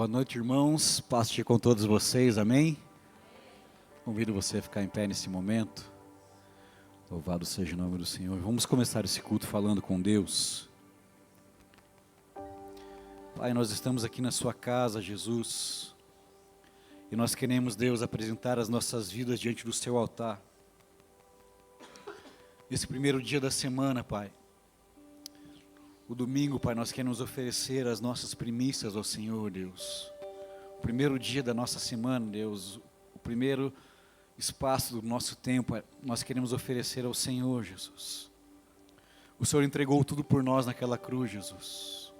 Boa noite, irmãos. Paz seja com todos vocês, amém? Convido você a ficar em pé nesse momento. Louvado seja o nome do Senhor. Vamos começar esse culto falando com Deus. Pai, nós estamos aqui na sua casa, Jesus. E nós queremos, Deus, apresentar as nossas vidas diante do seu altar. Esse primeiro dia da semana, Pai. O domingo, Pai, nós queremos oferecer as nossas primícias ao Senhor, Deus. O primeiro dia da nossa semana, Deus, o primeiro espaço do nosso tempo, nós queremos oferecer ao Senhor, Jesus. O Senhor entregou tudo por nós naquela cruz, Jesus.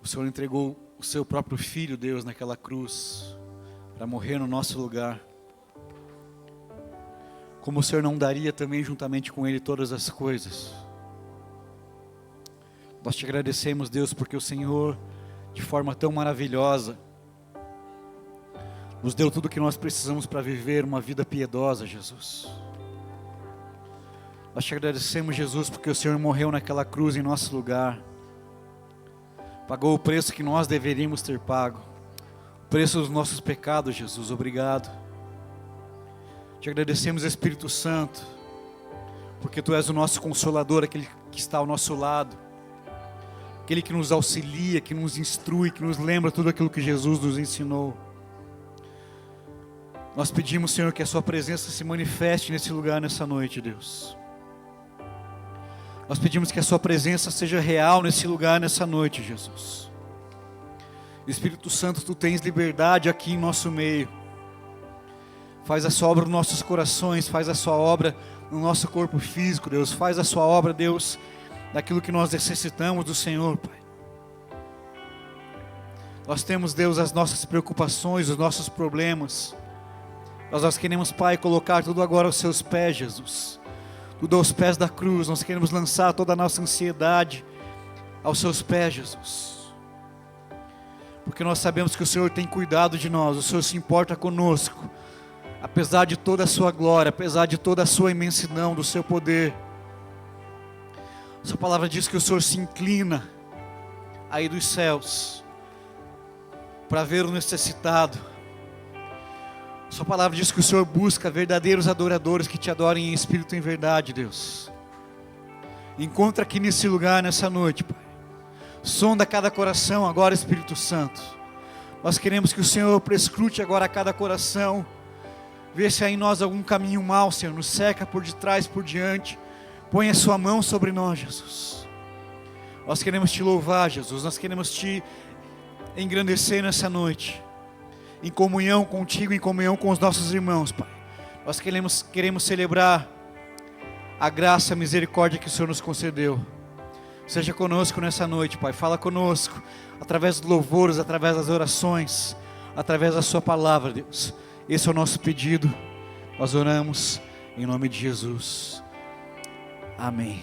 O Senhor entregou o seu próprio Filho, Deus, naquela cruz, para morrer no nosso lugar. Como o Senhor não daria também juntamente com Ele todas as coisas. Nós te agradecemos, Deus, porque o Senhor, de forma tão maravilhosa, nos deu tudo o que nós precisamos para viver uma vida piedosa, Jesus. Nós te agradecemos, Jesus, porque o Senhor morreu naquela cruz em nosso lugar. Pagou o preço que nós deveríamos ter pago. O preço dos nossos pecados, Jesus. Obrigado. Te agradecemos, Espírito Santo, porque Tu és o nosso Consolador, aquele que está ao nosso lado. Aquele que nos auxilia, que nos instrui, que nos lembra tudo aquilo que Jesus nos ensinou. Nós pedimos, Senhor, que a Sua presença se manifeste nesse lugar, nessa noite, Deus. Nós pedimos que a Sua presença seja real nesse lugar, nessa noite, Jesus. Espírito Santo, Tu tens liberdade aqui em nosso meio. Faz a Sua obra nos nossos corações, faz a Sua obra no nosso corpo físico, Deus. Faz a Sua obra, Deus, daquilo que nós necessitamos do Senhor, Pai. Nós temos, Deus, as nossas preocupações, os nossos problemas. Nós queremos, Pai, colocar tudo agora aos Seus pés, Jesus. Tudo aos pés da cruz. Nós queremos lançar toda a nossa ansiedade aos Seus pés, Jesus. Porque nós sabemos que o Senhor tem cuidado de nós, o Senhor se importa conosco. Apesar de toda a Sua glória, apesar de toda a Sua imensidão, do Seu poder. Sua palavra diz que o Senhor se inclina aí dos céus para ver o necessitado. Sua palavra diz que o Senhor busca verdadeiros adoradores que Te adorem em espírito e em verdade, Deus. Encontra aqui nesse lugar, nessa noite, Pai. Sonda cada coração agora, Espírito Santo. Nós queremos que o Senhor prescrute agora cada coração. Vê se há em nós algum caminho mau, Senhor. Nos cerca por detrás, por diante. Põe a Sua mão sobre nós, Jesus. Nós queremos Te louvar, Jesus. Nós queremos Te engrandecer nessa noite. Em comunhão contigo, em comunhão com os nossos irmãos, Pai. Nós queremos celebrar a graça, a misericórdia que o Senhor nos concedeu. Seja conosco nessa noite, Pai. Fala conosco através dos louvores, através das orações, através da Sua palavra, Deus. Esse é o nosso pedido. Nós oramos em nome de Jesus. Amém.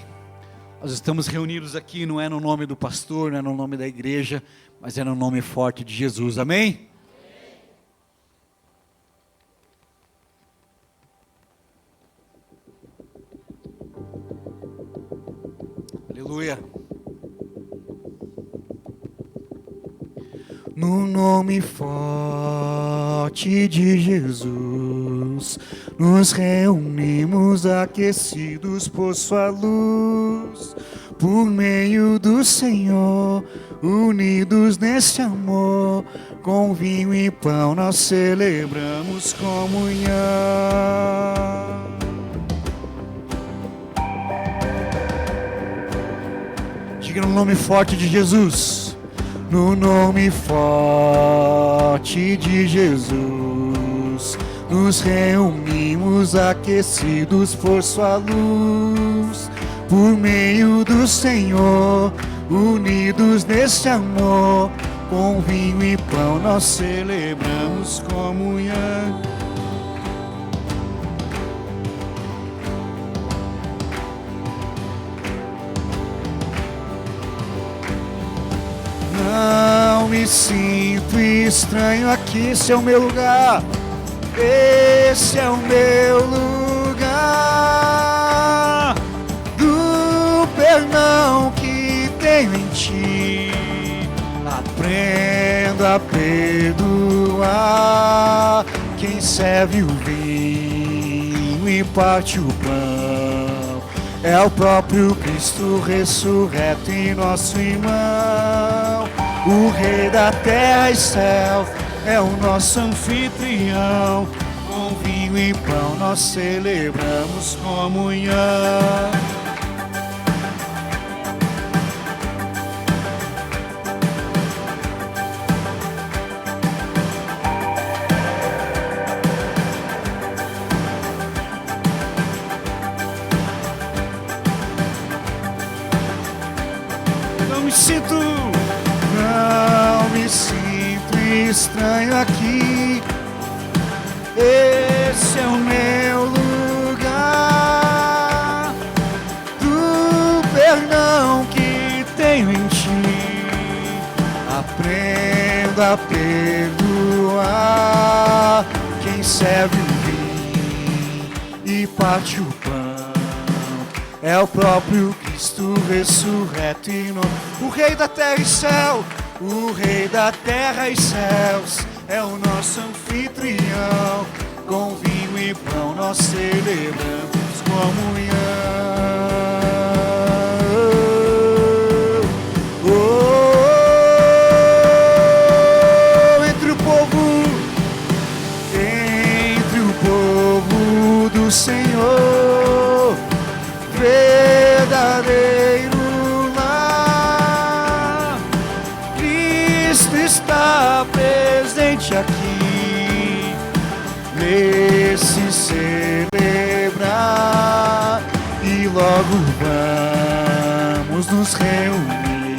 Nós estamos reunidos aqui, não é no nome do pastor, não é no nome da igreja, mas é no nome forte de Jesus. Amém? Aleluia. No nome forte de Jesus, nos reunimos aquecidos por Sua luz, por meio do Senhor, unidos neste amor, com vinho e pão nós celebramos comunhão. Diga no nome forte de Jesus. No nome forte de Jesus, nos reunimos aquecidos por Sua luz, por meio do Senhor, unidos neste amor, com vinho e pão nós celebramos comunhão. Não me sinto estranho aqui, esse é o meu lugar. Esse é o meu lugar. Do perdão que tenho em Ti, aprendo a perdoar. Quem serve o vinho e parte o pão é o próprio Cristo ressurreto em nosso irmão. O Rei da terra e céu é o nosso anfitrião. Com vinho e pão nós celebramos comunhão. Não me sinto estranho aqui. Esse é o meu lugar. Do perdão que tenho em ti, aprendo a perdoar. Quem serve o vinho e parte o pão é o próprio Cristo ressurreto em nós. O Rei da terra e céu, o Rei da terra e céus é o nosso anfitrião. Com vinho e pão nós celebramos comunhão. Entre o povo do Senhor, verdadeiro lar, Cristo está presente aqui, nesse celebrar, e logo vamos nos reunir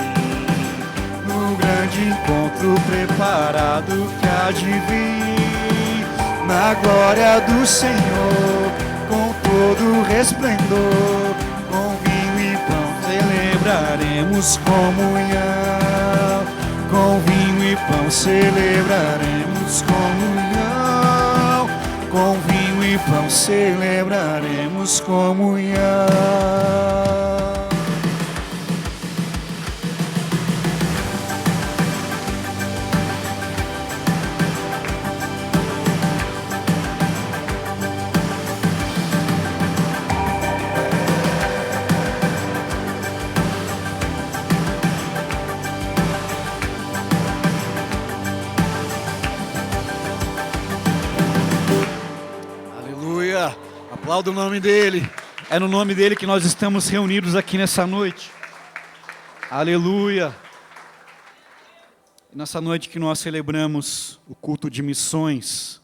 no grande encontro preparado que há de vir, na glória do Senhor, com todo resplendor, com vinho e pão celebraremos comunhão. Com vinho e pão celebraremos comunhão. Com vinho e pão celebraremos comunhão. Aplauda o nome dele. É no nome dele que nós estamos reunidos aqui nessa noite. Aleluia. Nessa noite que nós celebramos o culto de missões,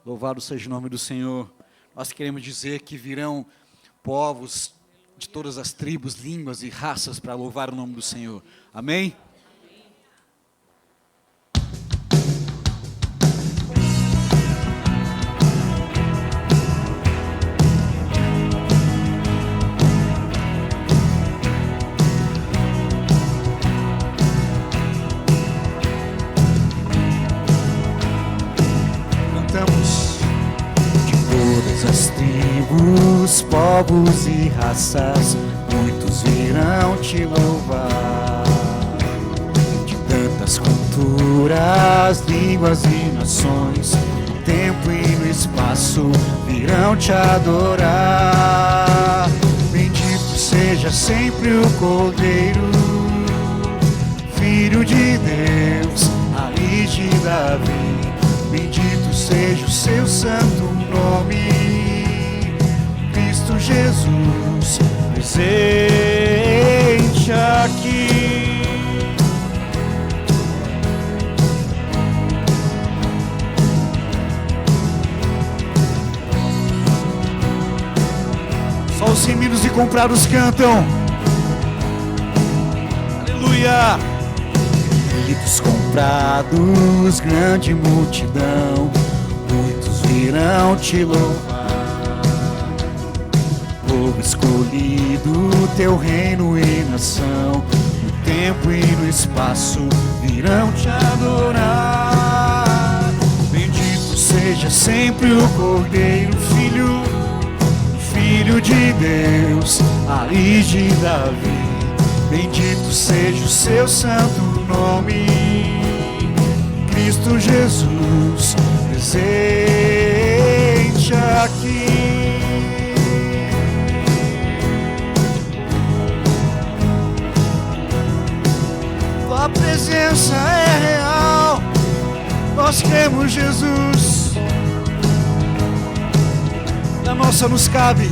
louvado seja o nome do Senhor, nós queremos dizer que virão povos de todas as tribos, línguas e raças para louvar o nome do Senhor. Amém? Povos e raças, muitos virão te louvar. De tantas culturas, línguas e nações, no tempo e no espaço, virão te adorar. Bendito seja sempre o Cordeiro, Filho de Deus, raiz de Davi. Bendito seja o seu santo nome, Cristo Jesus, presente aqui. Só os remidos e comprados cantam. Aleluia. Remidos comprados, grande multidão, muitos virão te louvar. Povo escolhido, teu reino e nação, no tempo e no espaço virão te adorar. Bendito seja sempre o Cordeiro, Filho de Deus, raiz de Davi. Bendito seja o seu santo nome, Cristo Jesus presente aqui. Tua presença é real, nós cremos, Jesus. A nós só nos cabe,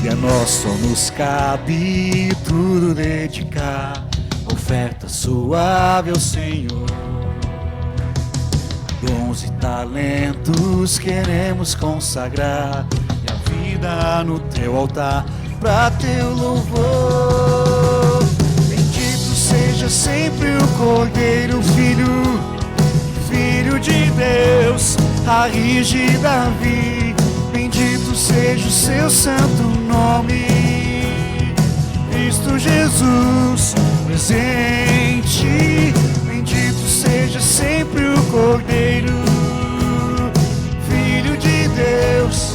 e a nós só nos cabe tudo dedicar, oferta suave ao Senhor. Dons e talentos queremos consagrar, e a vida no teu altar, pra teu louvor. Bendito seja sempre o Cordeiro, Filho de Deus, raiz de Davi. Bendito seja o seu santo nome, Cristo Jesus presente. Bendito seja sempre o Cordeiro, Filho de Deus,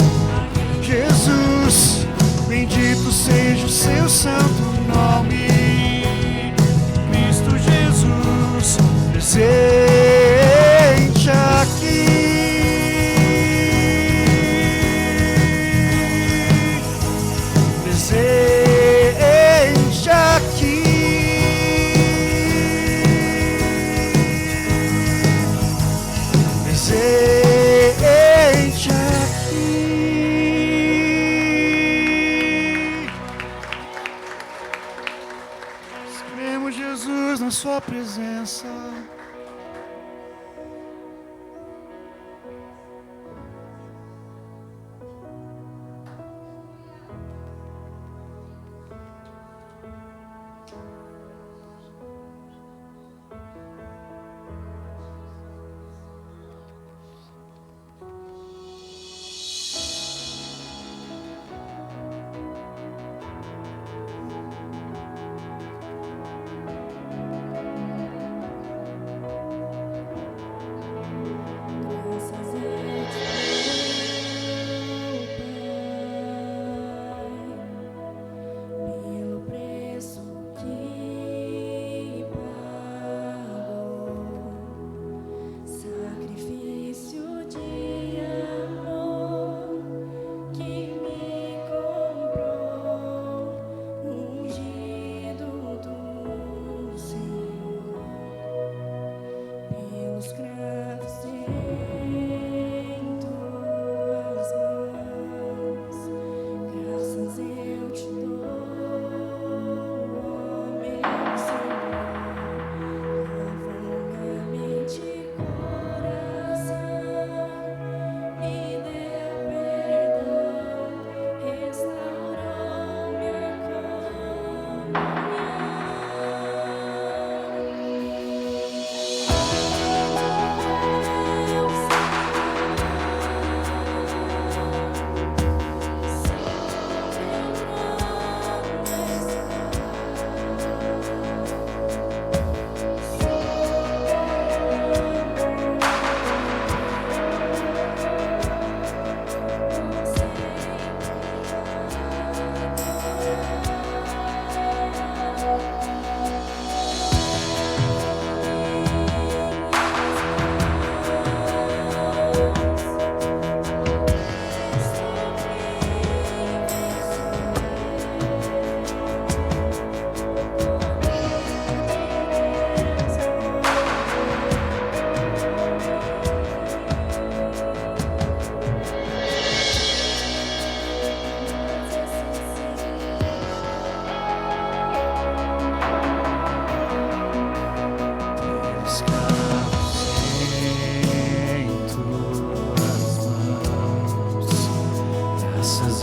Jesus. Bendito seja o seu santo nome, Cristo Jesus presente aqui. Presente aqui. Presente aqui. Cremos, Jesus, na sua presença.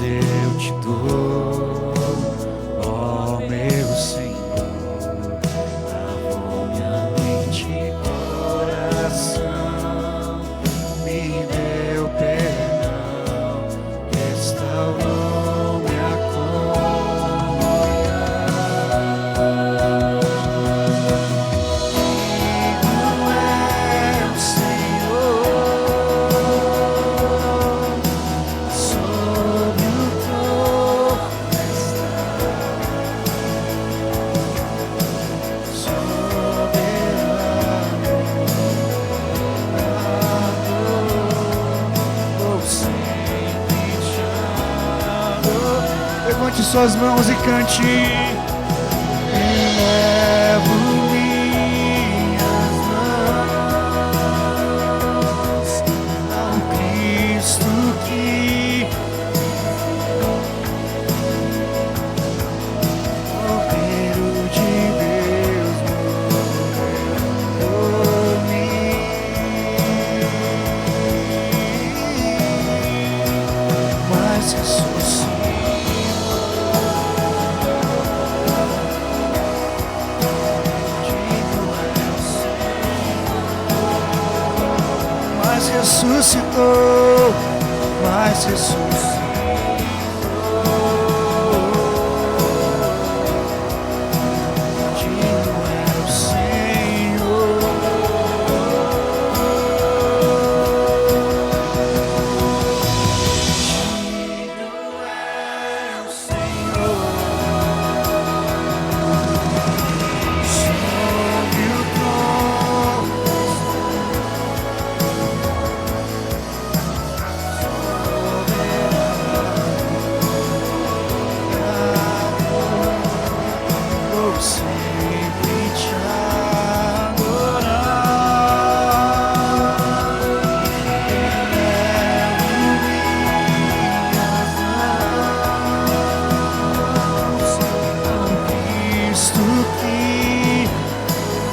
Eu te dou, ó meu Senhor, lavou minha mente e coração, me deu perdão, restaurou minha comunhão. Digno é o Senhor, sobre o trono. Levante suas mãos e cante. Elevo minhas mãos ao Cristo que Cordeiro de Deus morreu por mim, mas ressuscitou. Ressuscitou, mas ressuscitou. Digno é o Senhor. Digno é o Senhor. Sobre o trono sempre te adorar. Elevo minhas mãos ao Cristo que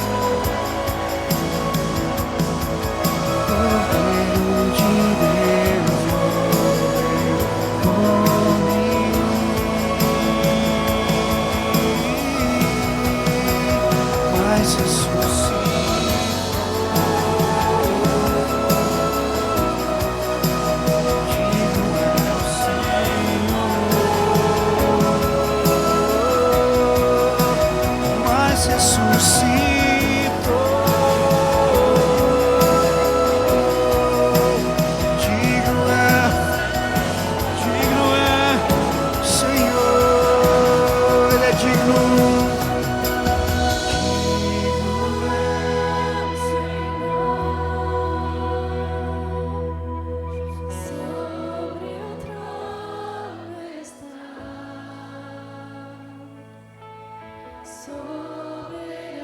Cordeiro de Deus morreu por mim, mas ressuscitou. Digno é o Senhor, mas ressuscitou. Digno é Senhor, Ele é digno. Sobre o trono está,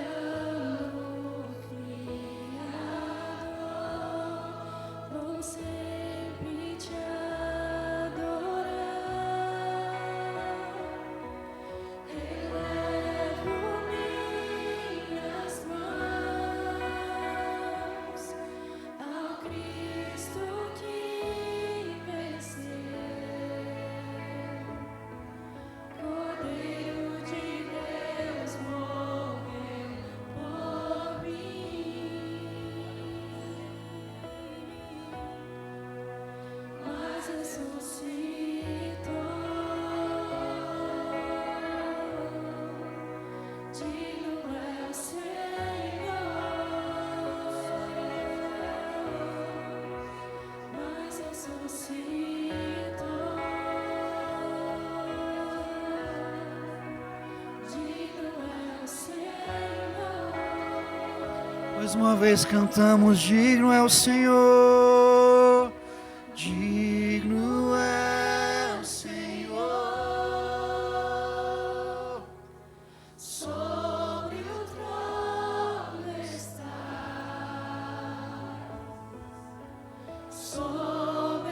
soberano Criador, vou sempre te adorar. Elevo minhas mãos ao Cristo que venceu, Cordeiro de Deus morreu por mim, mas ressuscitou. Digno é o Senhor, mas ressuscitou. Digno é o Senhor. Mais uma vez cantamos, digno é o Senhor, digno é o Senhor, Sobre o trono está, soberano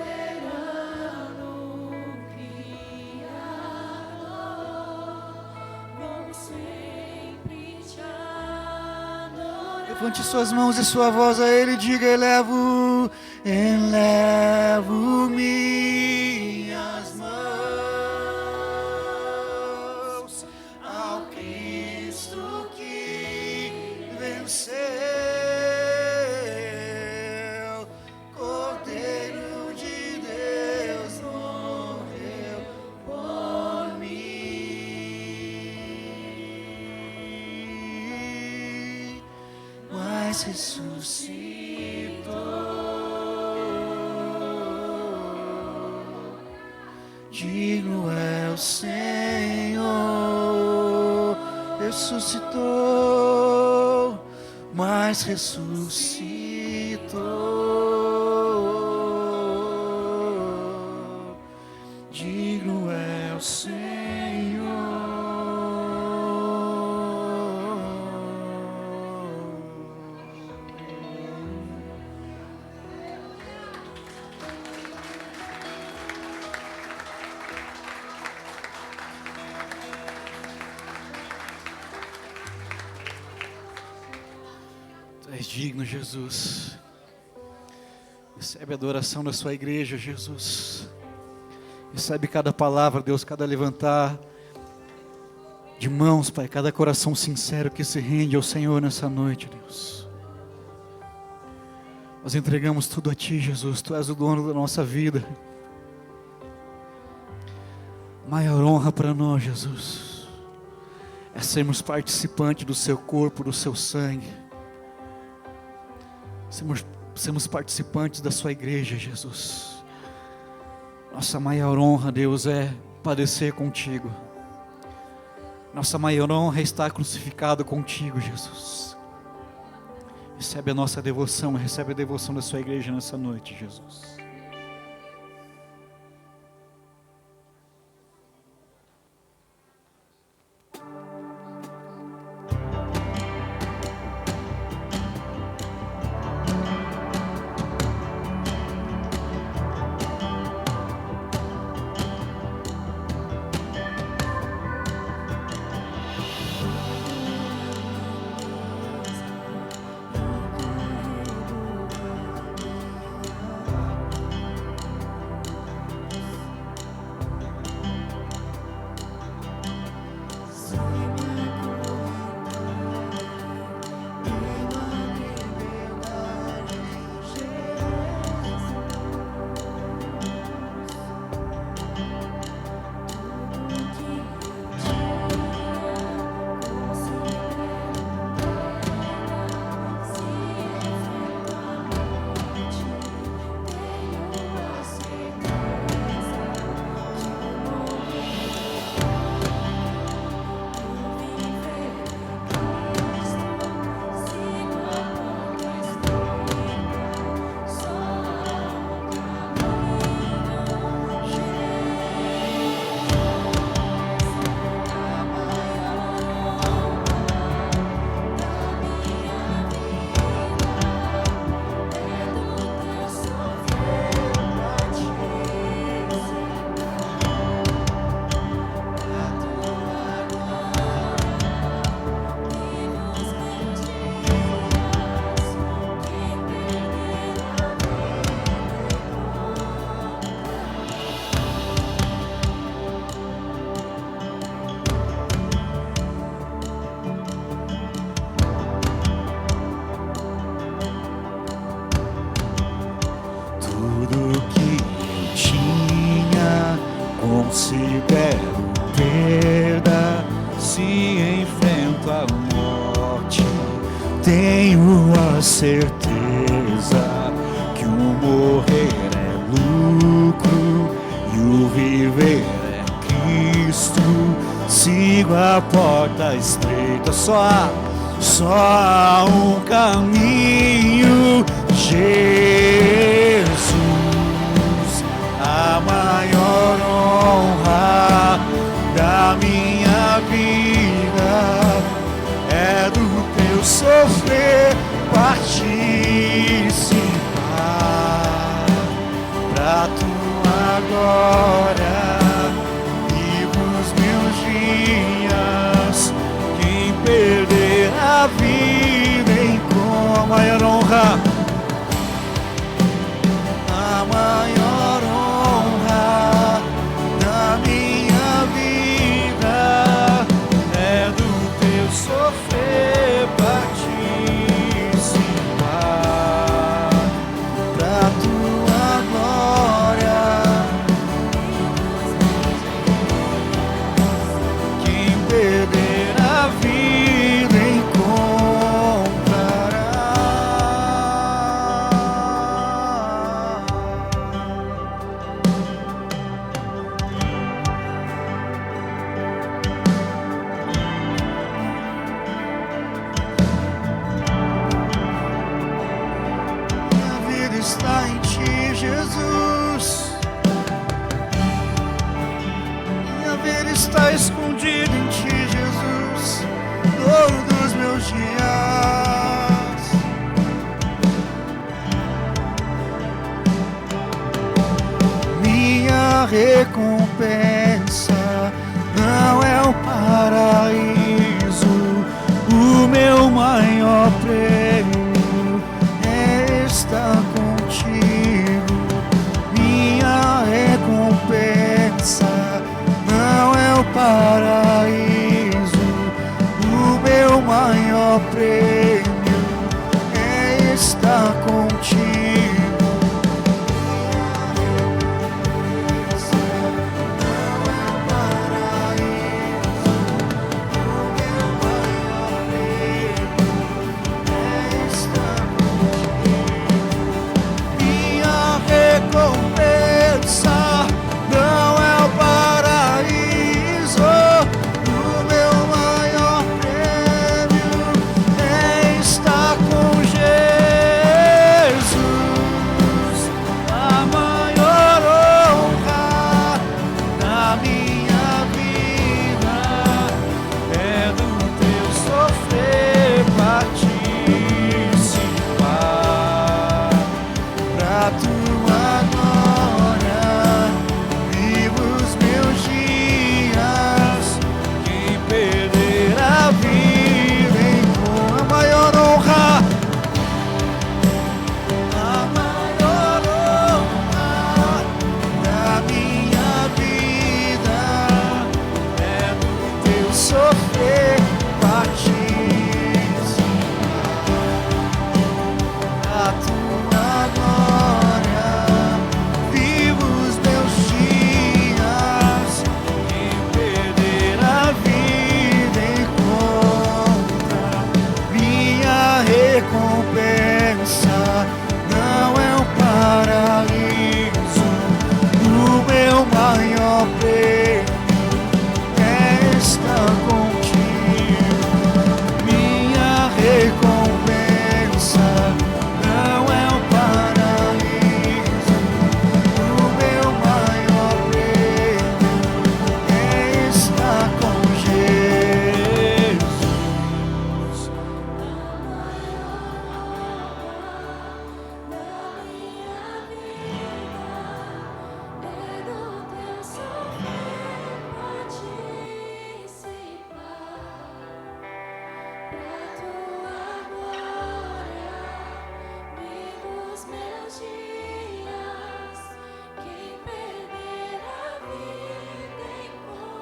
Criador, vou sempre te adorar. Levante suas mãos e sua voz a Ele e diga: elevo minhas mãos ao Cristo que venceu, Cordeiro de Deus morreu por mim, mas ressuscitou. Digno é o Senhor, ressuscitou, mas ressuscitou. Digno é o Senhor. és digno, Jesus. Recebe a adoração da sua igreja, Jesus. Recebe cada palavra, Deus, cada levantar de mãos, Pai, cada coração sincero que se rende ao Senhor nessa noite, Deus. Nós entregamos tudo a Ti, Jesus. Tu és o dono da nossa vida. Maior honra para nós, Jesus, é sermos participantes do Seu corpo, do Seu sangue. Sermos participantes da Sua igreja, Jesus. Nossa maior honra, Deus, é padecer contigo. Nossa maior honra é estar crucificado contigo, Jesus. Recebe a nossa devoção, recebe a devoção da Sua igreja nessa noite, Jesus. Considero perda se enfrento a morte. Tenho a certeza que o morrer é lucro e o viver é Cristo. Sigo a porta estreita, só há um caminho, Jesus. A maior honra da minha vida é do teu sofrer participar. Pra tua glória vivo os meus dias. Quem perder a vida em com a maior honra, a maior honra da minha vida é do teu sofrer participar. Pra tua glória quem perder a vida encontrará. Minha vida está em ti, Jesus. Minha vida está escondida em ti, Jesus, todos os meus dias. Minha recompensa não é o paraíso, o meu maior prêmio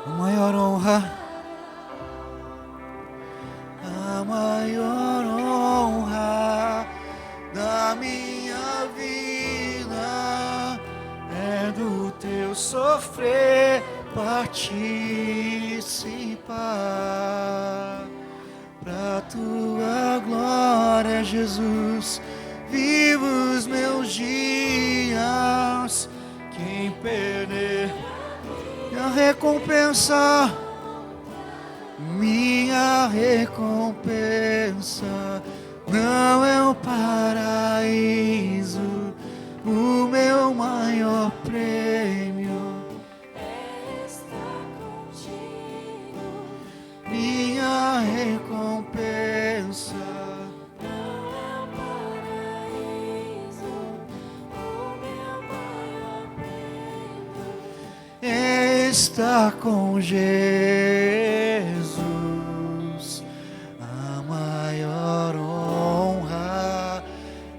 a maior honra, a maior honra da minha vida é do teu sofrer participar. Pra tua glória, Jesus, vivo os meus dias. Quem perder minha recompensa, minha recompensa não é o paraíso, o meu maior prêmio é estar contigo. minha recompensa. Não é o paraíso, o meu maior prêmio. É estar com Jesus, a maior honra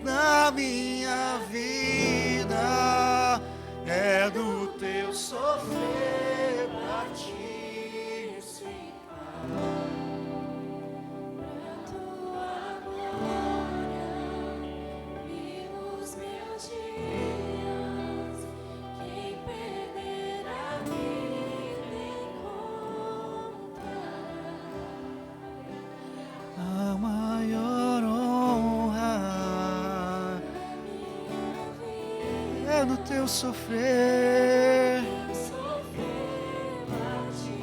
na minha vida é do teu sofrer participar. Pra tua glória, vivo os meus dias. Quem perder a vida encontrará. A maior honra é do teu sofrer. Sofrer participar.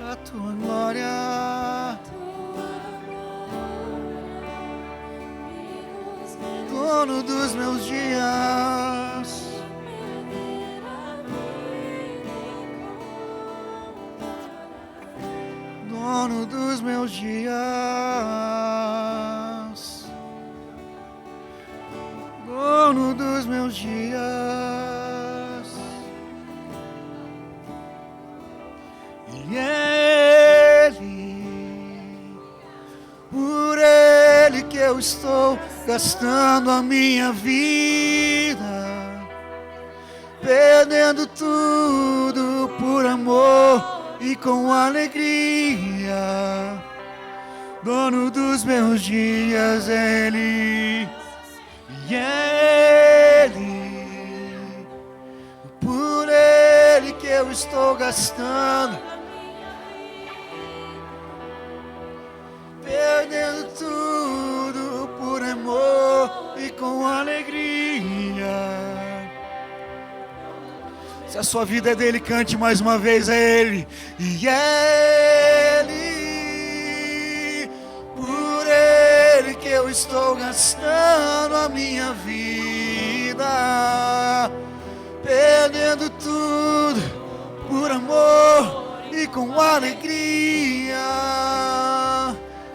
A tua glória, dono dos meus dias, dono dos meus dias, dono dos meus dias. E Ele, por Ele que eu estou gastando a minha vida, perdendo tudo por amor e com alegria. Dono dos meus dias, Ele, e Ele, por Ele que eu estou gastando, perdendo tudo por amor e com alegria. Se a sua vida é dele, cante mais uma vez a Ele. E Ele, por Ele que eu estou gastando a minha vida, perdendo tudo por amor e com alegria.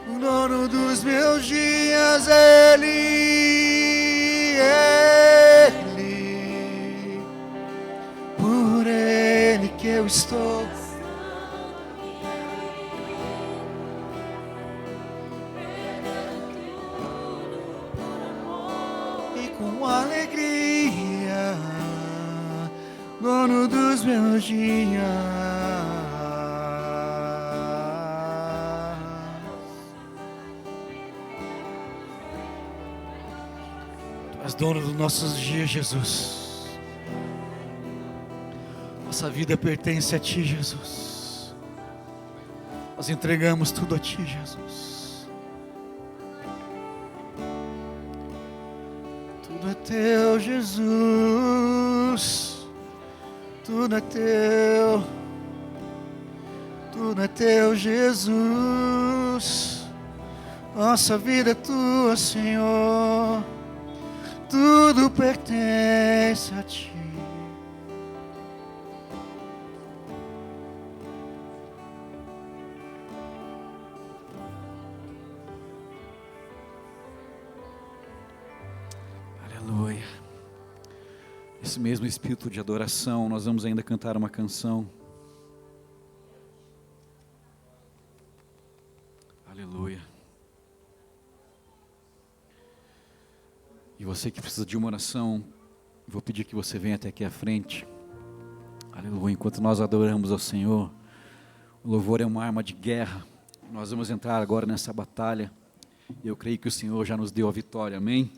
O dono dos meus dias, Ele, Ele, por Ele que eu estou e com alegria, dono dos meus dias. Tu és dono dos nossos dias, Jesus. Nossa vida pertence a Ti, Jesus. Nós entregamos tudo a Ti, Jesus. Tudo é Teu, Jesus. Tudo é Teu. Tudo é Teu, Jesus. Nossa vida é Tua, Senhor. Tudo pertence a Ti. Aleluia. Esse mesmo espírito de adoração, nós vamos ainda cantar uma canção. Aleluia. E você que precisa de uma oração, vou pedir que você venha até aqui à frente. Aleluia. Enquanto nós adoramos ao Senhor, o louvor é uma arma de guerra. Nós vamos entrar agora nessa batalha. E eu creio que o Senhor já nos deu a vitória. Amém?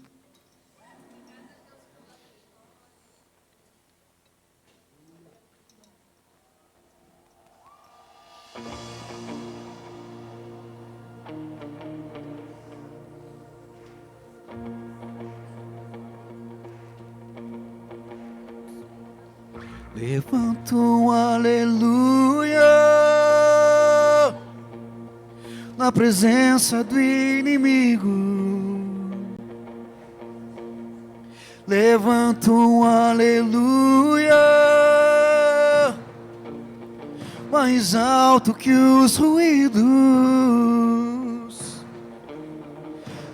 Levanta um aleluia na presença do inimigo. Levanta um aleluia mais alto que os ruídos.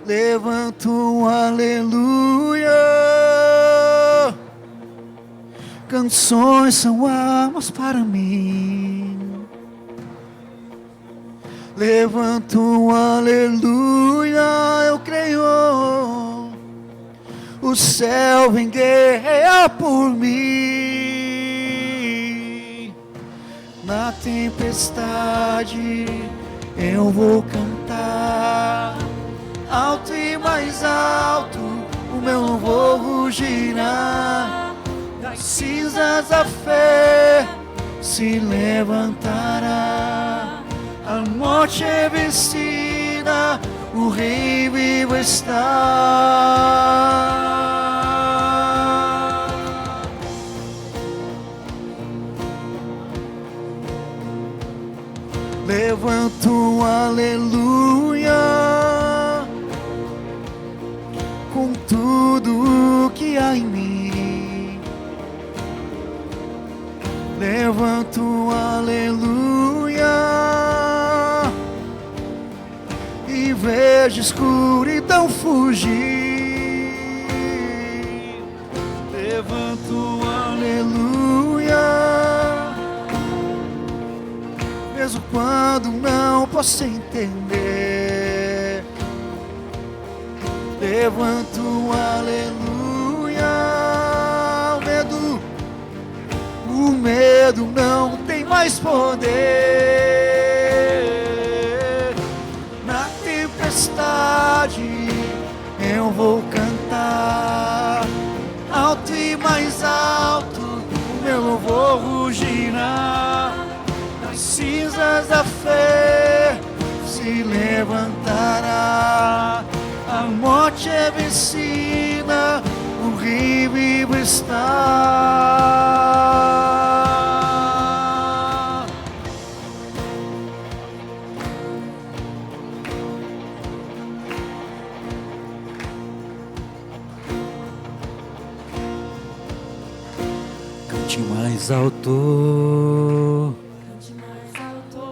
Levanta um aleluia. Canções são armas para mim. Levanto um aleluia, eu creio. O céu vem guerrear por mim. Na tempestade eu vou cantar alto e mais alto, o meu louvor rugirá. Das cinzas a fé se levantará, a morte é vencida, o Rei vivo está. Levanto um aleluia com tudo o que há em mim. Levanto um aleluia e vejo escuridão fugir. Levanto um aleluia mesmo quando não posso entender. Levanto um aleluia. O medo não tem mais poder. Na tempestade eu vou cantar alto e mais alto, o meu louvor rugirá. Das cinzas da fé se levantará, a morte é vencida, o Rei vivo está. Cante mais alto. Cante mais alto.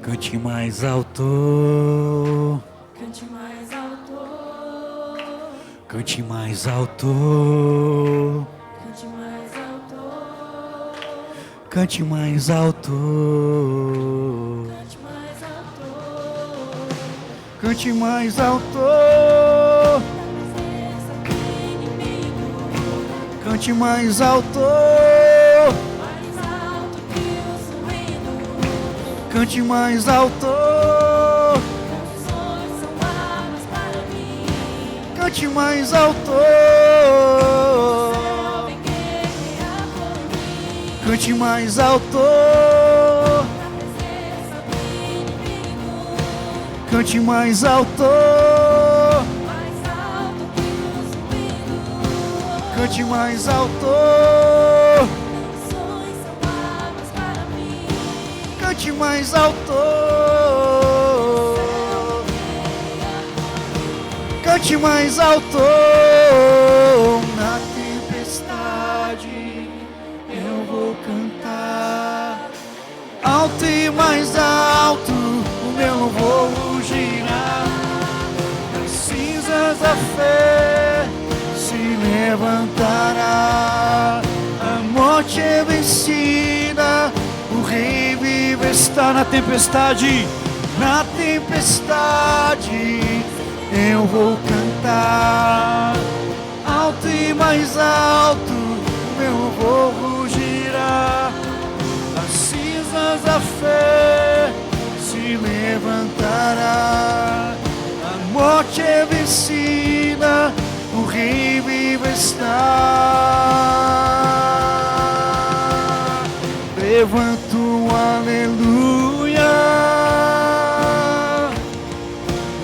Cante mais alto. Cante mais alto. Cante mais alto. Cante mais alto. Cante mais Cante mais alto. alto. Cante mais alto. Mais alto que os ruídos. Cante mais alto. Canções são armas para mim. Cante mais alto. O céu vem guerrear por mim. Cante mais alto. Na presença do inimigo. Cante mais alto. Mais alto que os ruídos. Cante mais alto. Canções são armas para mim. Cante mais alto. Cante mais alto. Na tempestade eu vou cantar alto e mais alto, o meu louvor rugirá. Das cinzas a fé se levantará, a morte é vencida, o Rei vivo está. Na tempestade, na tempestade eu vou cantar alto e mais alto, o meu louvor rugirá. Levanto um aleluia.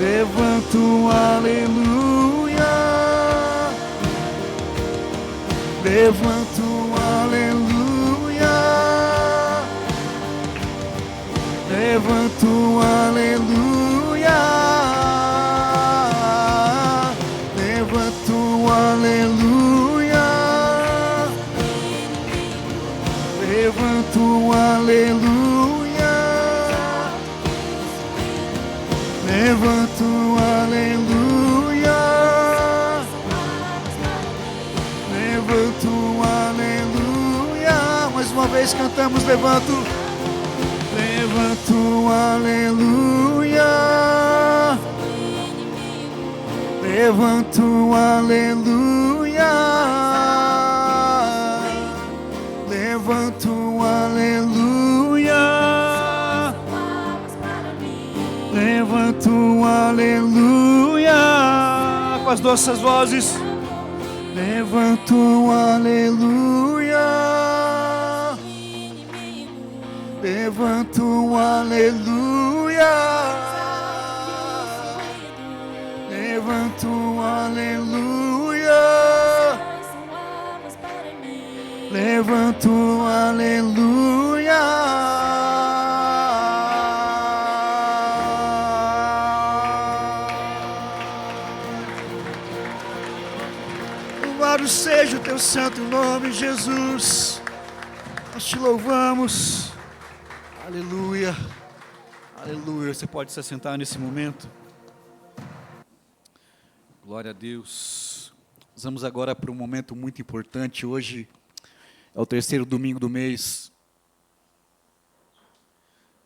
Levanto um aleluia. Levanto um aleluia. Levanto um aleluia. Levanto um aleluia. Levanto um aleluia. Levanto um aleluia. Levanto um aleluia. Mais uma vez cantamos, levanto. Levanto um aleluia. Levanto um aleluia. Levanto um aleluia. Levanto um aleluia. Com as nossas vozes. Levanto um aleluia. Levanto um aleluia. Levanto um aleluia. Levanto um aleluia. Louvado seja o teu santo nome, Jesus. Nós te louvamos. Aleluia. Aleluia. Você pode se assentar nesse momento. Glória a Deus. Nós vamos agora para um momento muito importante. Hoje é o terceiro domingo do mês.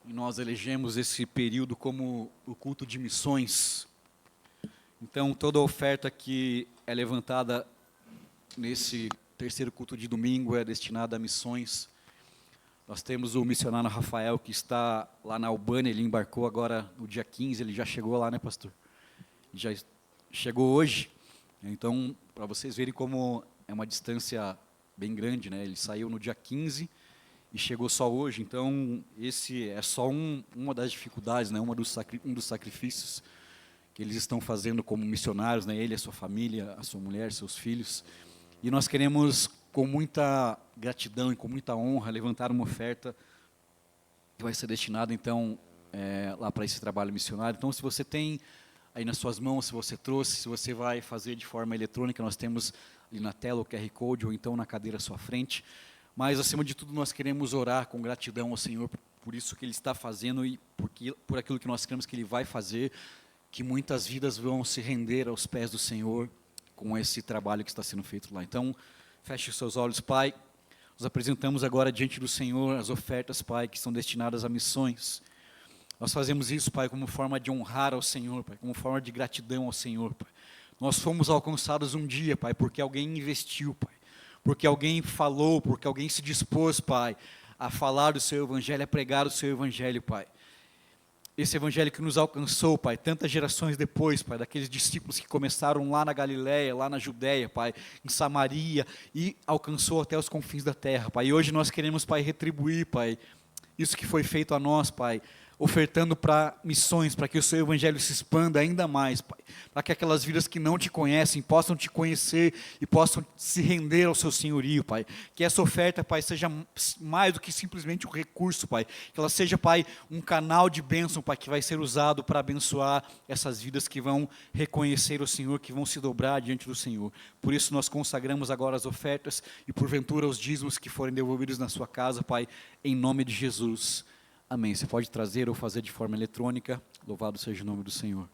E nós elegemos esse período como o culto de missões. Então, toda a oferta que é levantada nesse terceiro culto de domingo é destinada a missões. Nós temos o missionário Rafael, que está lá na Albânia. Ele embarcou agora no dia 15, ele já chegou lá, né, pastor? Já chegou hoje. Então, para vocês verem como é uma distância bem grande, né? Ele saiu no dia 15 e chegou só hoje. Então, esse é só uma das dificuldades, né? Um dos sacrifícios que eles estão fazendo como missionários, né? Ele, a sua família, a sua mulher, seus filhos. E nós queremos, com muita gratidão e com muita honra, levantar uma oferta que vai ser destinada, então, lá para esse trabalho missionário. Então, se você tem aí nas suas mãos, se você trouxe, se você vai fazer de forma eletrônica, nós temos ali na tela o QR Code, ou então na cadeira à sua frente. Mas, acima de tudo, nós queremos orar com gratidão ao Senhor por isso que Ele está fazendo e por aquilo que nós cremos que Ele vai fazer, que muitas vidas vão se render aos pés do Senhor com esse trabalho que está sendo feito lá. Então, feche os seus olhos, Pai. Nós apresentamos agora diante do Senhor as ofertas, Pai, que são destinadas a missões. Nós fazemos isso, Pai, como forma de honrar ao Senhor, Pai, como forma de gratidão ao Senhor, Pai. Nós fomos alcançados um dia, Pai, porque alguém investiu, Pai, porque alguém falou, porque alguém se dispôs, Pai, a falar do Seu Evangelho, a pregar o Seu Evangelho, Pai. Esse Evangelho que nos alcançou, Pai, tantas gerações depois, Pai, daqueles discípulos que começaram lá na Galileia, lá na Judéia, Pai, em Samaria, e alcançou até os confins da terra, Pai. E hoje nós queremos, Pai, retribuir, Pai, isso que foi feito a nós, Pai, ofertando para missões, para que o Seu Evangelho se expanda ainda mais, Pai, para que aquelas vidas que não te conhecem possam te conhecer e possam se render ao Seu senhorio, Pai. Que essa oferta, Pai, seja mais do que simplesmente um recurso, Pai. Que ela seja, Pai, um canal de bênção, Pai, que vai ser usado para abençoar essas vidas que vão reconhecer o Senhor, que vão se dobrar diante do Senhor. Por isso nós consagramos agora as ofertas e, porventura, os dízimos que forem devolvidos na sua casa, Pai, em nome de Jesus. Amém. Você pode trazer ou fazer de forma eletrônica. Louvado seja o nome do Senhor.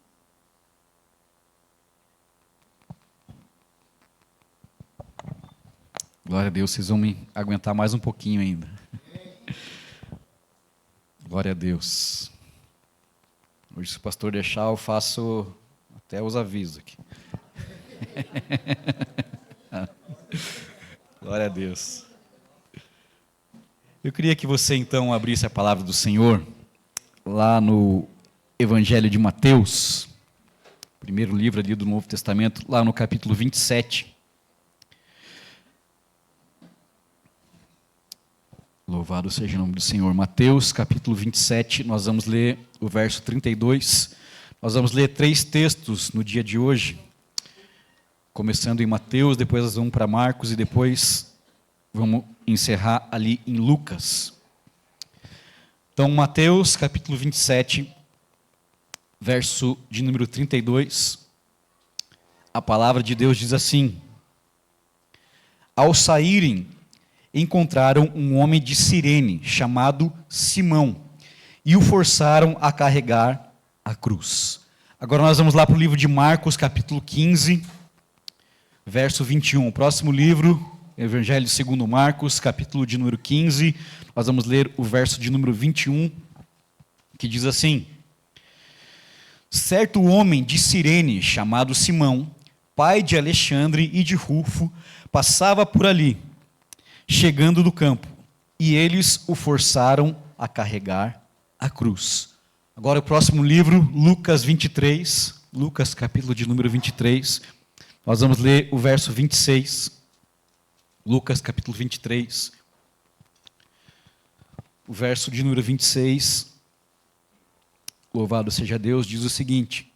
Glória a Deus, vocês vão me aguentar mais um pouquinho ainda. Glória a Deus. Hoje, se o pastor deixar, eu faço até os avisos aqui. Glória a Deus. Eu queria que você, então, abrisse a palavra do Senhor, lá no Evangelho de Mateus, primeiro livro ali do Novo Testamento, lá no capítulo 27. Louvado seja o nome do Senhor. Mateus, capítulo 27, nós vamos ler o verso 32. Nós vamos ler 3 textos no dia de hoje. Começando em Mateus, depois nós vamos para Marcos e depois vamos encerrar ali em Lucas. Então, Mateus, capítulo 27, verso de número 32. A palavra de Deus diz assim: Ao saírem, encontraram um homem de Cirene, chamado Simão, e o forçaram a carregar a cruz. Agora nós vamos lá para o livro de Marcos, capítulo 15, verso 21. O próximo livro, Evangelho segundo Marcos, capítulo de número 15, nós vamos ler o verso de número 21, que diz assim: Certo homem de Cirene, chamado Simão, pai de Alexandre e de Rufo, passava por ali, chegando do campo, e eles o forçaram a carregar a cruz. Agora o próximo livro, Lucas 23, Lucas capítulo de número 23, nós vamos ler o verso 26, Lucas capítulo 23, o verso de número 26, louvado seja Deus, diz o seguinte: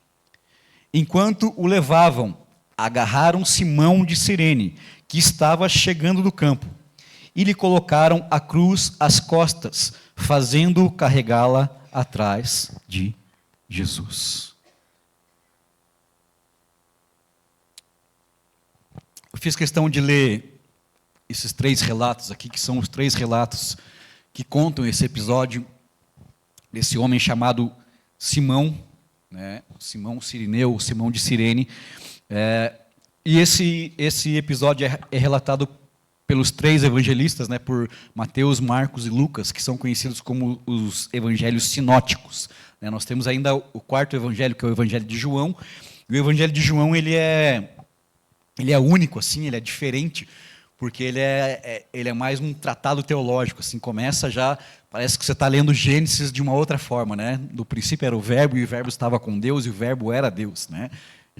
Enquanto o levavam, agarraram Simão de Cirene, que estava chegando do campo, e lhe colocaram a cruz às costas, fazendo-o carregá-la atrás de Jesus. Eu fiz questão de ler esses 3 relatos aqui, que são os 3 relatos que contam esse episódio desse homem chamado Simão, né? Simão Cirineu, Simão de Cirene. E esse episódio é relatado pelos 3 evangelistas, né, por Mateus, Marcos e Lucas, que são conhecidos como os evangelhos sinóticos. Nós temos ainda o 4º evangelho, que é o evangelho de João. E o evangelho de João ele é único, assim, ele é diferente, porque ele é mais um tratado teológico. Assim, começa já, parece que você está lendo Gênesis de uma outra forma, né? No princípio era o verbo, e o verbo estava com Deus, e o verbo era Deus, né?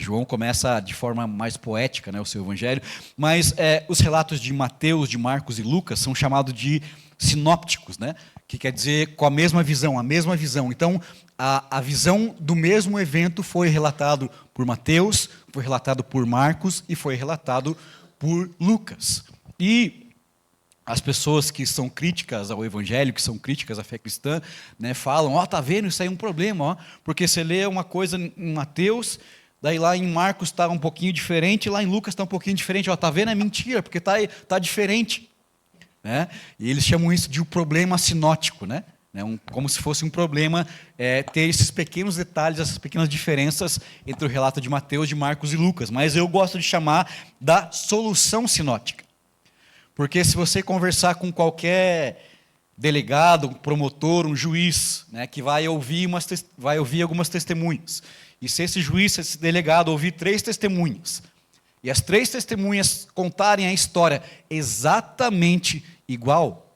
João começa de forma mais poética, né, o seu evangelho, mas os relatos de Mateus, de Marcos e Lucas são chamados de sinópticos, né, que quer dizer com a mesma visão, Então, a visão do mesmo evento foi relatado por Mateus, foi relatado por Marcos e foi relatado por Lucas. E as pessoas que são críticas ao evangelho, que são críticas à fé cristã, né, falam, tá vendo, isso aí é um problema, porque você lê uma coisa em Mateus, daí lá em Marcos está um pouquinho diferente, lá em Lucas está um pouquinho diferente. Está vendo? É mentira, porque está diferente. Né? E eles chamam isso de um problema sinótico, né? Como se fosse um problema ter esses pequenos detalhes, essas pequenas diferenças entre o relato de Mateus, de Marcos e Lucas. Mas eu gosto de chamar da solução sinótica. Porque se você conversar com qualquer delegado, um promotor, um juiz, né, que vai ouvir algumas testemunhas, e se esse juiz, se esse delegado ouvir 3 testemunhas, e as 3 testemunhas contarem a história exatamente igual,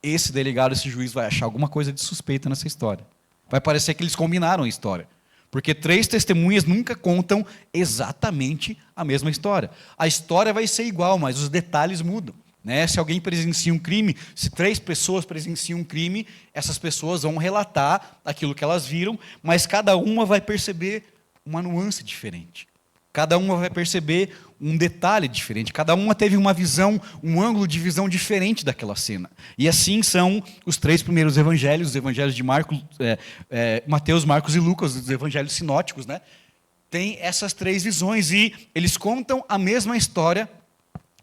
esse delegado, esse juiz vai achar alguma coisa de suspeita nessa história. Vai parecer que eles combinaram a história. Porque 3 testemunhas nunca contam exatamente a mesma história. A história vai ser igual, mas os detalhes mudam. Né? Se alguém presencia um crime, se 3 pessoas presenciam um crime, essas pessoas vão relatar aquilo que elas viram, mas cada uma vai perceber uma nuance diferente. Cada uma vai perceber um detalhe diferente. Cada uma teve uma visão, um ângulo de visão diferente daquela cena. E assim são os 3 primeiros evangelhos, os evangelhos de Mateus, Marcos e Lucas, os evangelhos sinóticos, né? Tem essas 3 visões e eles contam a mesma história,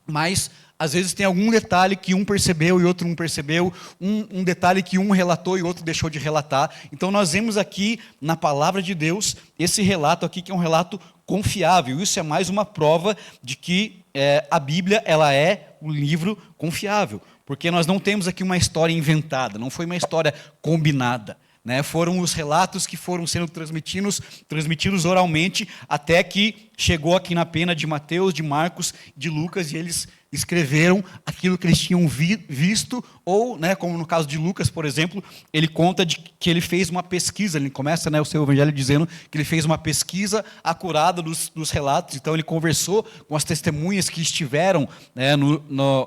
mas às vezes tem algum detalhe que um percebeu e outro não percebeu, um detalhe que um relatou e outro deixou de relatar. Então nós vemos aqui na palavra de Deus esse relato aqui que é um relato confiável. Isso é mais uma prova de que a Bíblia ela é um livro confiável, porque nós não temos aqui uma história inventada, não foi uma história combinada. né? Foram os relatos que foram sendo transmitidos oralmente, até que chegou aqui na pena de Mateus, de Marcos, de Lucas, e eles escreveram aquilo que eles tinham visto, ou, né, como no caso de Lucas, por exemplo, ele conta que ele fez uma pesquisa, ele começa, né, o seu evangelho dizendo que ele fez uma pesquisa acurada dos relatos, então ele conversou com as testemunhas que estiveram, né,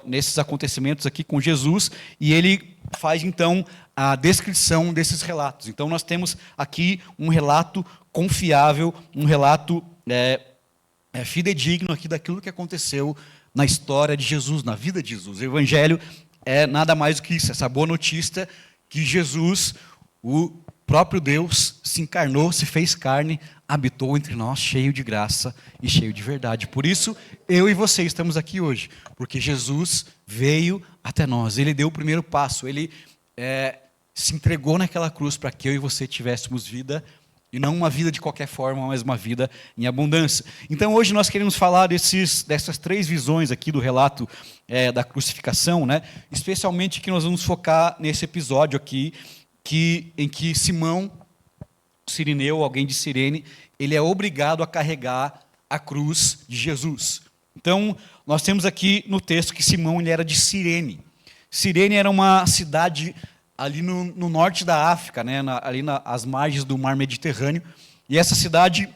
nesses acontecimentos aqui com Jesus, e ele faz então a descrição desses relatos. Então nós temos aqui um relato confiável, um relato fidedigno aqui daquilo que aconteceu na história de Jesus, na vida de Jesus. O Evangelho é nada mais do que isso, essa boa notícia que Jesus, o próprio Deus, se encarnou, se fez carne, habitou entre nós, cheio de graça e cheio de verdade. Por isso, eu e você estamos aqui hoje, porque Jesus veio até nós, Ele deu o primeiro passo, Ele se entregou naquela cruz para que eu e você tivéssemos vida, e não uma vida de qualquer forma, mas uma vida em abundância. Então hoje nós queremos falar dessas três visões aqui do relato da crucificação, né? Especialmente que nós vamos focar nesse episódio aqui, em que Simão, Cirineu, alguém de Cirene, ele é obrigado a carregar a cruz de Jesus. Então nós temos aqui no texto que Simão ele era de Cirene. Cirene era uma cidade ali no norte da África, né, ali às margens do mar Mediterrâneo, e essa cidade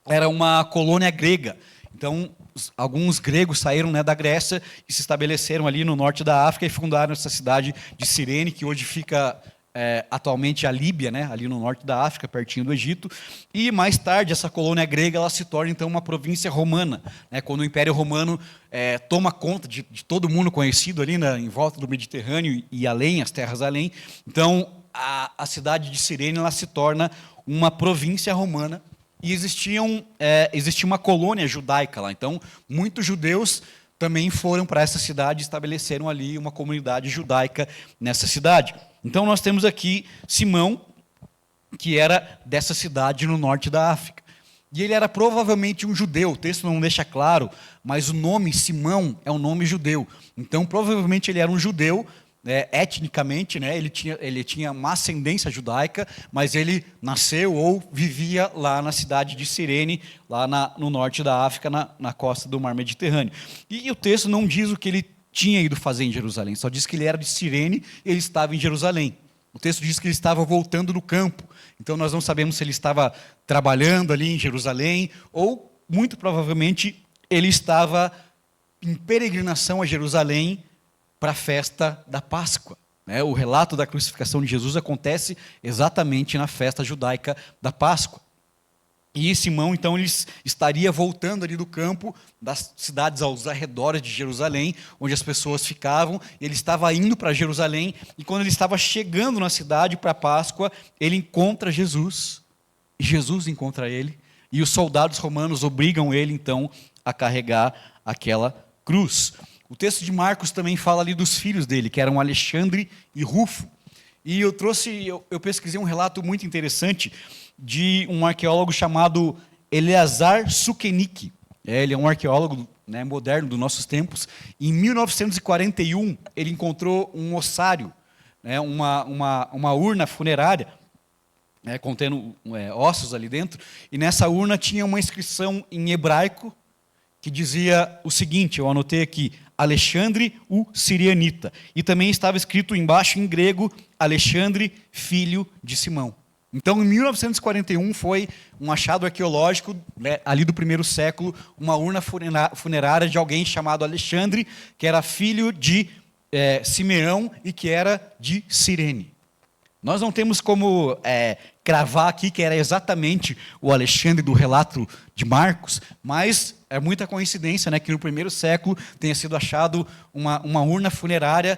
era uma colônia grega. Então, alguns gregos saíram, né, da Grécia e se estabeleceram ali no norte da África e fundaram essa cidade de Cirene, que hoje fica atualmente a Líbia, né, ali no norte da África, pertinho do Egito. E mais tarde essa colônia grega ela se torna então uma província romana, né, quando o Império Romano toma conta de todo mundo conhecido ali, né, em volta do Mediterrâneo e além, as terras além. Então a cidade de Cirene ela se torna uma província romana e existia uma colônia judaica lá. Então muitos judeus também foram para essa cidade e estabeleceram ali uma comunidade judaica nessa cidade. Então nós temos aqui Simão, que era dessa cidade no norte da África. E ele era provavelmente um judeu, o texto não deixa claro, mas o nome Simão é um nome judeu. Então provavelmente ele era um judeu, etnicamente, né, ele tinha uma ascendência judaica, mas ele nasceu ou vivia lá na cidade de Cirene, lá no norte da África, na costa do mar Mediterrâneo. E o texto não diz o que ele tinha ido fazer em Jerusalém, só diz que ele era de Cirene, ele estava em Jerusalém. O texto diz que ele estava voltando do campo, então nós não sabemos se ele estava trabalhando ali em Jerusalém, ou muito provavelmente ele estava em peregrinação a Jerusalém para a festa da Páscoa. O relato da crucificação de Jesus acontece exatamente na festa judaica da Páscoa. E Simão, então, ele estaria voltando ali do campo, das cidades aos arredores de Jerusalém, onde as pessoas ficavam, ele estava indo para Jerusalém, e quando ele estava chegando na cidade para a Páscoa, ele encontra Jesus, e Jesus encontra ele, e os soldados romanos obrigam ele, então, a carregar aquela cruz. O texto de Marcos também fala ali dos filhos dele, que eram Alexandre e Rufo. E eu pesquisei um relato muito interessante de um arqueólogo chamado Eleazar Sukenik. Ele é um arqueólogo, né, moderno dos nossos tempos. Em 1941, ele encontrou um ossário, né, uma urna funerária, contendo ossos ali dentro. E nessa urna tinha uma inscrição em hebraico que dizia o seguinte, eu anotei aqui, Alexandre o Sirianita. E também estava escrito embaixo em grego, Alexandre, filho de Simão. Então, em 1941, foi um achado arqueológico, né, ali do primeiro século, uma urna funerária de alguém chamado Alexandre, que era filho de Simeão e que era de Cirene. Nós não temos como cravar aqui que era exatamente o Alexandre do relato de Marcos, mas é muita coincidência, né, que no primeiro século tenha sido achado uma urna funerária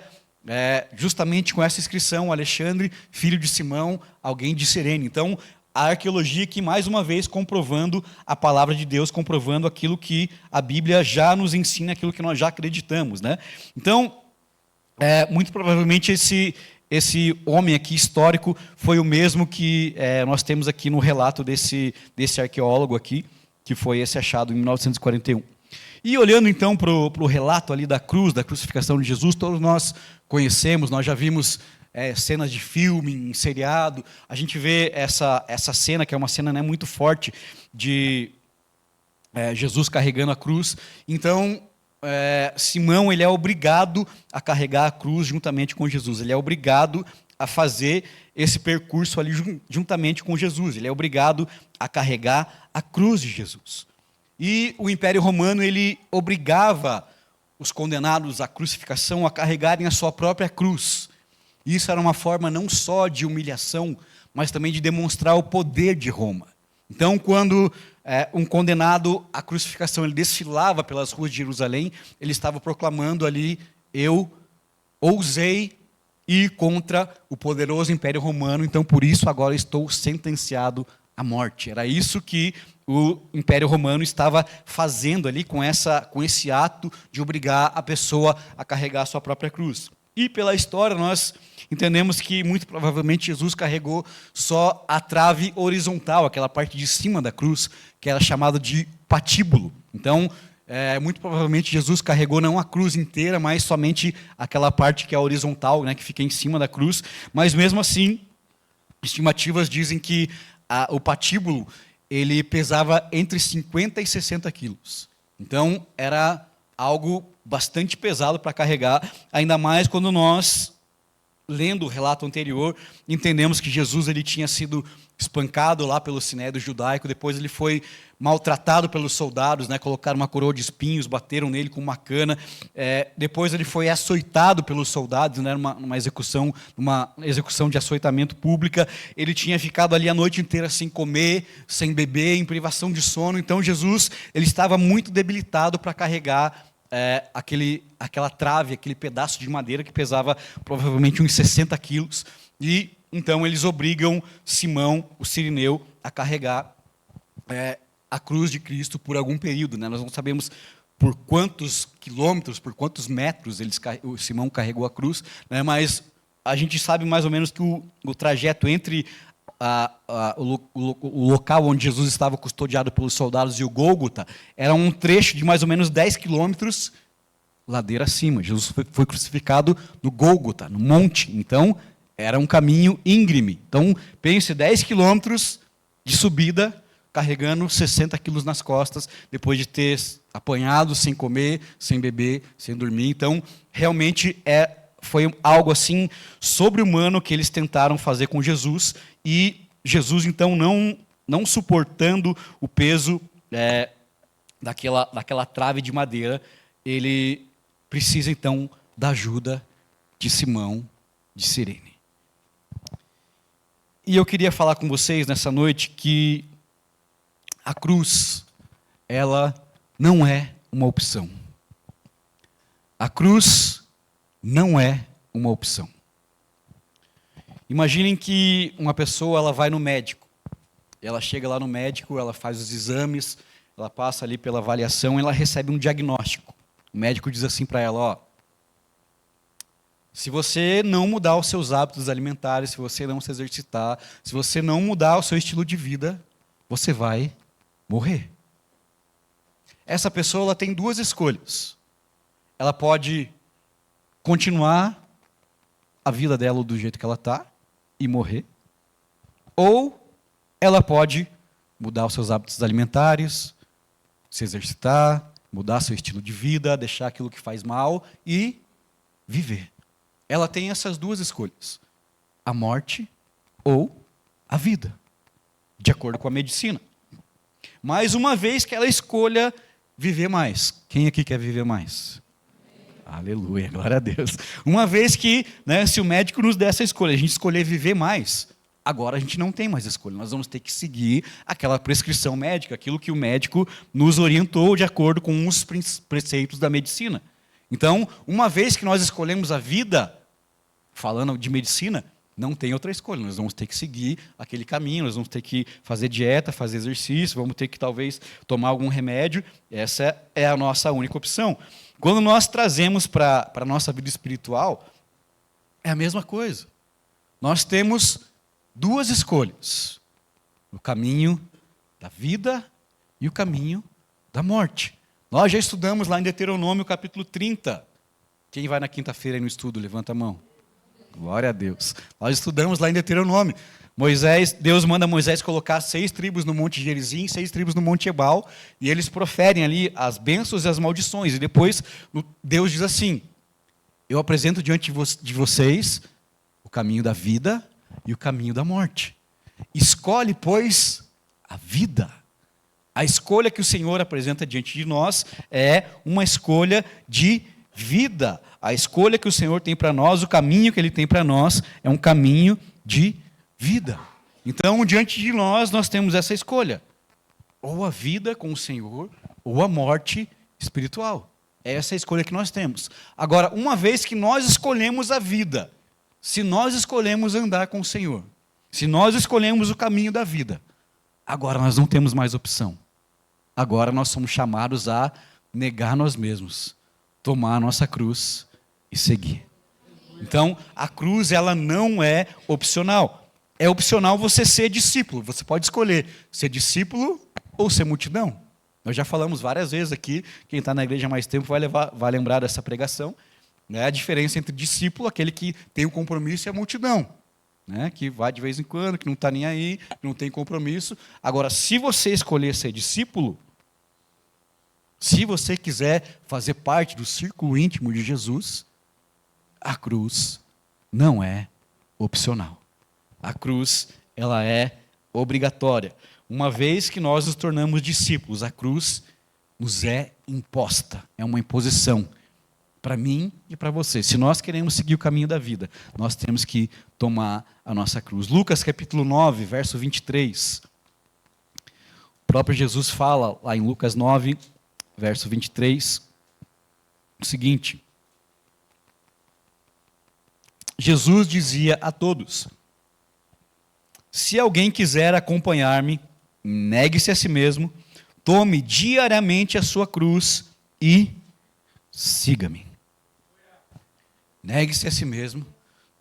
justamente com essa inscrição, Alexandre, filho de Simão, alguém de Cirene. Então, a arqueologia aqui, mais uma vez, comprovando a palavra de Deus, comprovando aquilo que a Bíblia já nos ensina, aquilo que nós já acreditamos, né? Então, muito provavelmente esse homem aqui histórico foi o mesmo que nós temos aqui no relato desse arqueólogo aqui, que foi esse achado em 1941. E olhando então para o relato ali da cruz, da crucificação de Jesus, todos nós conhecemos, nós já vimos cenas de filme, em seriado, a gente vê essa cena, que é uma cena, né, muito forte, de Jesus carregando a cruz. Então, Simão, ele é obrigado a carregar a cruz juntamente com Jesus. Ele é obrigado a fazer esse percurso ali juntamente com Jesus. Ele é obrigado a carregar a cruz de Jesus. E o Império Romano, ele obrigava os condenados à crucificação a carregarem a sua própria cruz. Isso era uma forma não só de humilhação, mas também de demonstrar o poder de Roma. Então, quando um condenado à crucificação ele desfilava pelas ruas de Jerusalém, ele estava proclamando ali: eu ousei ir contra o poderoso Império Romano, então por isso agora estou sentenciado à morte. Era isso que o Império Romano estava fazendo ali com esse ato de obrigar a pessoa a carregar a sua própria cruz. E pela história nós entendemos que muito provavelmente Jesus carregou só a trave horizontal, aquela parte de cima da cruz, que era chamada de patíbulo. Então, muito provavelmente Jesus carregou não a cruz inteira, mas somente aquela parte que é horizontal, né, que fica em cima da cruz. Mas mesmo assim, estimativas dizem que o patíbulo ele pesava entre 50 e 60 quilos. Então, era algo bastante pesado para carregar, ainda mais quando nós, lendo o relato anterior, entendemos que Jesus ele tinha sido espancado lá pelo sinédrio judaico, depois ele foi maltratado pelos soldados, né, colocaram uma coroa de espinhos, bateram nele com uma cana, depois ele foi açoitado pelos soldados, né, numa execução de açoitamento pública. Ele tinha ficado ali a noite inteira sem comer, sem beber, em privação de sono. Então Jesus ele estava muito debilitado para carregar aquela trave, aquele pedaço de madeira que pesava provavelmente uns 60 quilos. E então eles obrigam Simão, o cirineu, a carregar a cruz de Cristo por algum período, né? Nós não sabemos por quantos quilômetros, por quantos metros o Simão carregou a cruz, né? Mas a gente sabe mais ou menos que o trajeto entre o local onde Jesus estava custodiado pelos soldados e o Gólgota era um trecho de mais ou menos 10 quilômetros ladeira acima. Jesus foi crucificado no Gólgota, no monte. Então, era um caminho íngreme. Então, pense 10 quilômetros de subida, carregando 60 quilos nas costas, depois de ter apanhado, sem comer, sem beber, sem dormir. Então, realmente foi algo assim sobre-humano que eles tentaram fazer com Jesus, e Jesus, então, não suportando o peso daquela trave de madeira, ele precisa, então, da ajuda de Simão de Cirene. E eu queria falar com vocês nessa noite que a cruz, ela não é uma opção. A cruz não é uma opção. Imaginem que uma pessoa ela vai no médico. Ela chega lá no médico, ela faz os exames, ela passa ali pela avaliação, ela recebe um diagnóstico. O médico diz assim para ela, ó, se você não mudar os seus hábitos alimentares, se você não se exercitar, se você não mudar o seu estilo de vida, você vai morrer. Essa pessoa ela tem duas escolhas. Ela pode continuar a vida dela do jeito que ela está e morrer, ou ela pode mudar os seus hábitos alimentares, se exercitar, mudar seu estilo de vida, deixar aquilo que faz mal e viver. Ela tem essas duas escolhas: a morte ou a vida, de acordo com a medicina. Mas uma vez que ela escolha viver mais, quem aqui quer viver mais? Aleluia, glória a Deus. Uma vez que, né, se o médico nos der essa escolha, a gente escolher viver mais, agora a gente não tem mais escolha. Nós vamos ter que seguir aquela prescrição médica, aquilo que o médico nos orientou de acordo com os preceitos da medicina. Então, uma vez que nós escolhemos a vida, falando de medicina, não tem outra escolha. Nós vamos ter que seguir aquele caminho, nós vamos ter que fazer dieta, fazer exercício, vamos ter que talvez tomar algum remédio. Essa é a nossa única opção. Quando nós trazemos para a nossa vida espiritual, é a mesma coisa. Nós temos duas escolhas: o caminho da vida e o caminho da morte. Nós já estudamos lá em Deuteronômio capítulo 30. Quem vai na quinta-feira aí no estudo, levanta a mão. Glória a Deus. Nós estudamos lá em Deuteronômio. Deus manda Moisés colocar 6 tribos no Monte Gerizim, 6 tribos no Monte Ebal, e eles proferem ali as bênçãos e as maldições. E depois Deus diz assim: eu apresento diante de vocês o caminho da vida e o caminho da morte. Escolhe, pois, a vida. A escolha que o Senhor apresenta diante de nós é uma escolha de vida. A escolha que o Senhor tem para nós, o caminho que Ele tem para nós, é um caminho de vida. Então, diante de nós temos essa escolha: ou a vida com o Senhor, ou a morte espiritual. Essa é a escolha que nós temos. Agora, uma vez que nós escolhemos a vida, se nós escolhemos andar com o Senhor, se nós escolhemos o caminho da vida, agora nós não temos mais opção. Agora nós somos chamados a negar nós mesmos, tomar a nossa cruz e seguir. Então, a cruz, ela não é opcional. É opcional você ser discípulo. Você pode escolher ser discípulo ou ser multidão. Nós já falamos várias vezes aqui, quem está na igreja há mais tempo vai lembrar dessa pregação, né? A diferença entre discípulo, aquele que tem o compromisso, e a multidão, né? Que vai de vez em quando, que não está nem aí, que não tem compromisso. Agora, se você escolher ser discípulo, se você quiser fazer parte do círculo íntimo de Jesus, a cruz não é opcional. A cruz, ela é obrigatória. Uma vez que nós nos tornamos discípulos, a cruz nos é imposta. É uma imposição para mim e para você. Se nós queremos seguir o caminho da vida, nós temos que tomar a nossa cruz. Lucas capítulo 9, verso 23. O próprio Jesus fala lá em Lucas 9, verso 23, o seguinte: Jesus dizia a todos: se alguém quiser acompanhar-me, negue-se a si mesmo, tome diariamente a sua cruz e siga-me. Negue-se a si mesmo,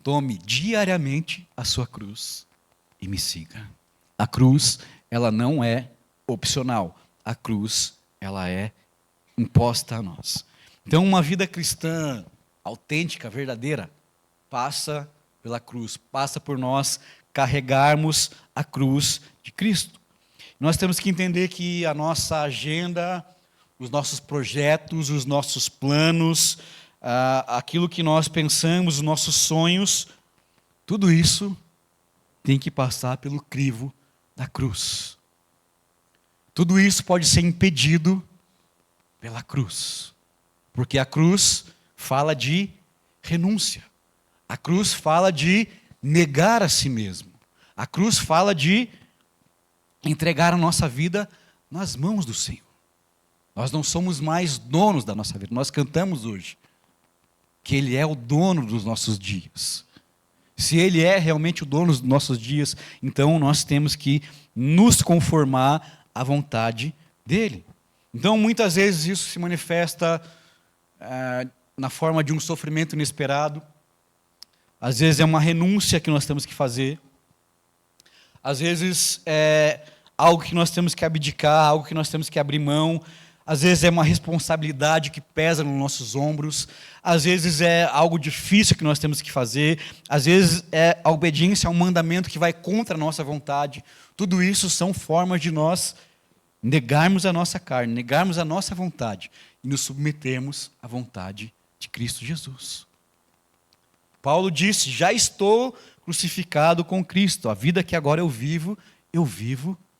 tome diariamente a sua cruz e me siga. A cruz, ela não é opcional. A cruz, ela é imposta a nós. Então, uma vida cristã autêntica, verdadeira, passa pela cruz, passa por nós carregarmos a cruz de Cristo. Nós temos que entender que a nossa agenda, os nossos projetos, os nossos planos, aquilo que nós pensamos, os nossos sonhos, tudo isso tem que passar pelo crivo da cruz. Tudo isso pode ser impedido pela cruz, porque a cruz fala de renúncia. A cruz fala de negar a si mesmo. A cruz fala de entregar a nossa vida nas mãos do Senhor. Nós não somos mais donos da nossa vida. Nós cantamos hoje que Ele é o dono dos nossos dias. Se Ele é realmente o dono dos nossos dias, então nós temos que nos conformar à vontade dEle. Então, muitas vezes isso se manifesta na forma de um sofrimento inesperado. Às vezes é uma renúncia que nós temos que fazer. Às vezes é algo que nós temos que abdicar, algo que nós temos que abrir mão. Às vezes é uma responsabilidade que pesa nos nossos ombros. Às vezes é algo difícil que nós temos que fazer. Às vezes é a obediência a um mandamento que vai contra a nossa vontade. Tudo isso são formas de nós negarmos a nossa carne, negarmos a nossa vontade e nos submetermos à vontade de Cristo Jesus. Paulo disse: já estou crucificado com Cristo. A vida que agora eu vivo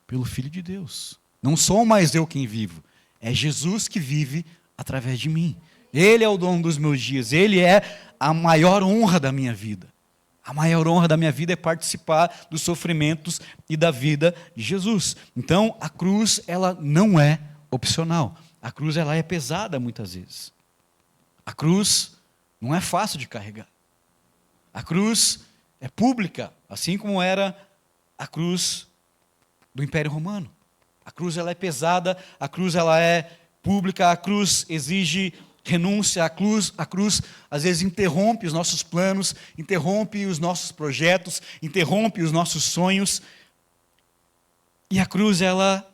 pelo Filho de Deus. Não sou mais eu quem vivo. É Jesus que vive através de mim. Ele é o dono dos meus dias. Ele é a maior honra da minha vida. A maior honra da minha vida é participar dos sofrimentos e da vida de Jesus. Então, a cruz, ela não é opcional. A cruz, ela é pesada muitas vezes. A cruz não é fácil de carregar. A cruz é pública, assim como era a cruz do Império Romano. A cruz, ela é pesada, a cruz, ela é pública, a cruz exige renúncia, a cruz às vezes interrompe os nossos planos, interrompe os nossos projetos, interrompe os nossos sonhos. E a cruz, ela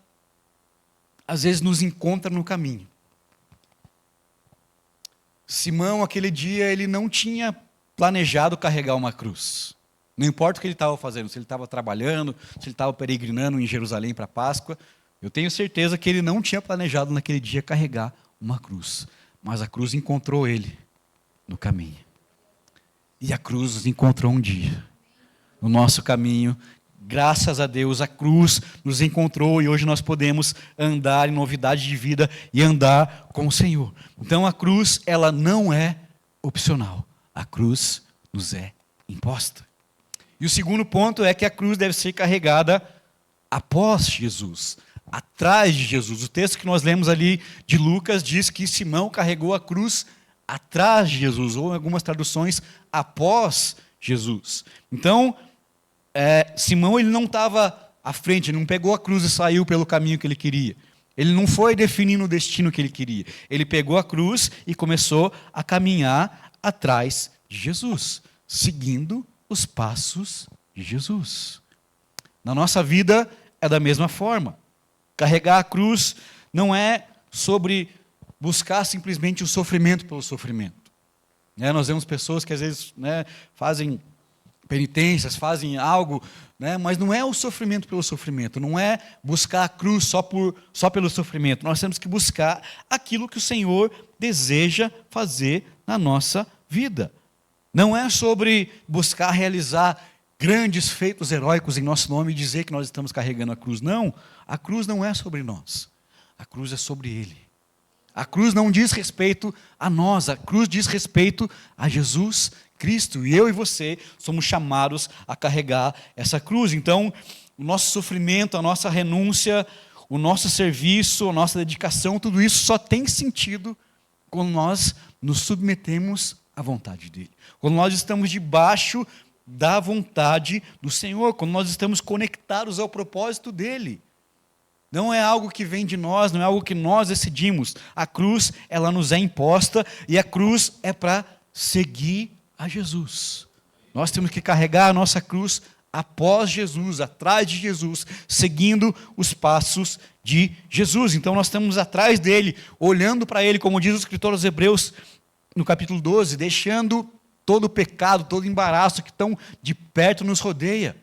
às vezes nos encontra no caminho. Simão, aquele dia, ele não tinha planejado carregar uma cruz. Não importa o que ele estava fazendo, se ele estava trabalhando, se ele estava peregrinando em Jerusalém para a Páscoa, eu tenho certeza que ele não tinha planejado naquele dia carregar uma cruz. Mas a cruz encontrou ele no caminho. E a cruz nos encontrou um dia, no nosso caminho. Graças a Deus, a cruz nos encontrou e hoje nós podemos andar em novidade de vida e andar com o Senhor. Então a cruz, ela não é opcional. A cruz nos é imposta. E o segundo ponto é que a cruz deve ser carregada após Jesus, atrás de Jesus. O texto que nós lemos ali de Lucas diz que Simão carregou a cruz atrás de Jesus, ou em algumas traduções, após Jesus. Então, Simão ele não estava à frente, ele não pegou a cruz e saiu pelo caminho que ele queria. Ele não foi definindo o destino que ele queria. Ele pegou a cruz e começou a caminhar atrás de Jesus, seguindo os passos de Jesus. Na nossa vida é da mesma forma. Carregar a cruz não é sobre buscar simplesmente o sofrimento pelo sofrimento. Nós vemos pessoas que às vezes fazem penitências, fazem algo, mas não é o sofrimento pelo sofrimento, não é buscar a cruz só pelo sofrimento. Nós temos que buscar aquilo que o Senhor deseja fazer na nossa vida. Não é sobre buscar realizar grandes feitos heróicos em nosso nome e dizer que nós estamos carregando a cruz. Não, a cruz não é sobre nós, a cruz é sobre Ele. A cruz não diz respeito a nós, a cruz diz respeito a Jesus Cristo. E eu e você somos chamados a carregar essa cruz. Então, o nosso sofrimento, a nossa renúncia, o nosso serviço, a nossa dedicação, tudo isso só tem sentido quando nós nos submetemos à vontade dEle. Quando nós estamos debaixo da vontade do Senhor, quando nós estamos conectados ao propósito dEle. Não é algo que vem de nós, não é algo que nós decidimos. A cruz, ela nos é imposta e a cruz é para seguir a Jesus. Nós temos que carregar a nossa cruz após Jesus, atrás de Jesus, seguindo os passos de Jesus. Então nós estamos atrás dele, olhando para ele, como diz o escritor aos Hebreus, no capítulo 12, deixando todo o pecado, todo o embaraço que tão de perto nos rodeia.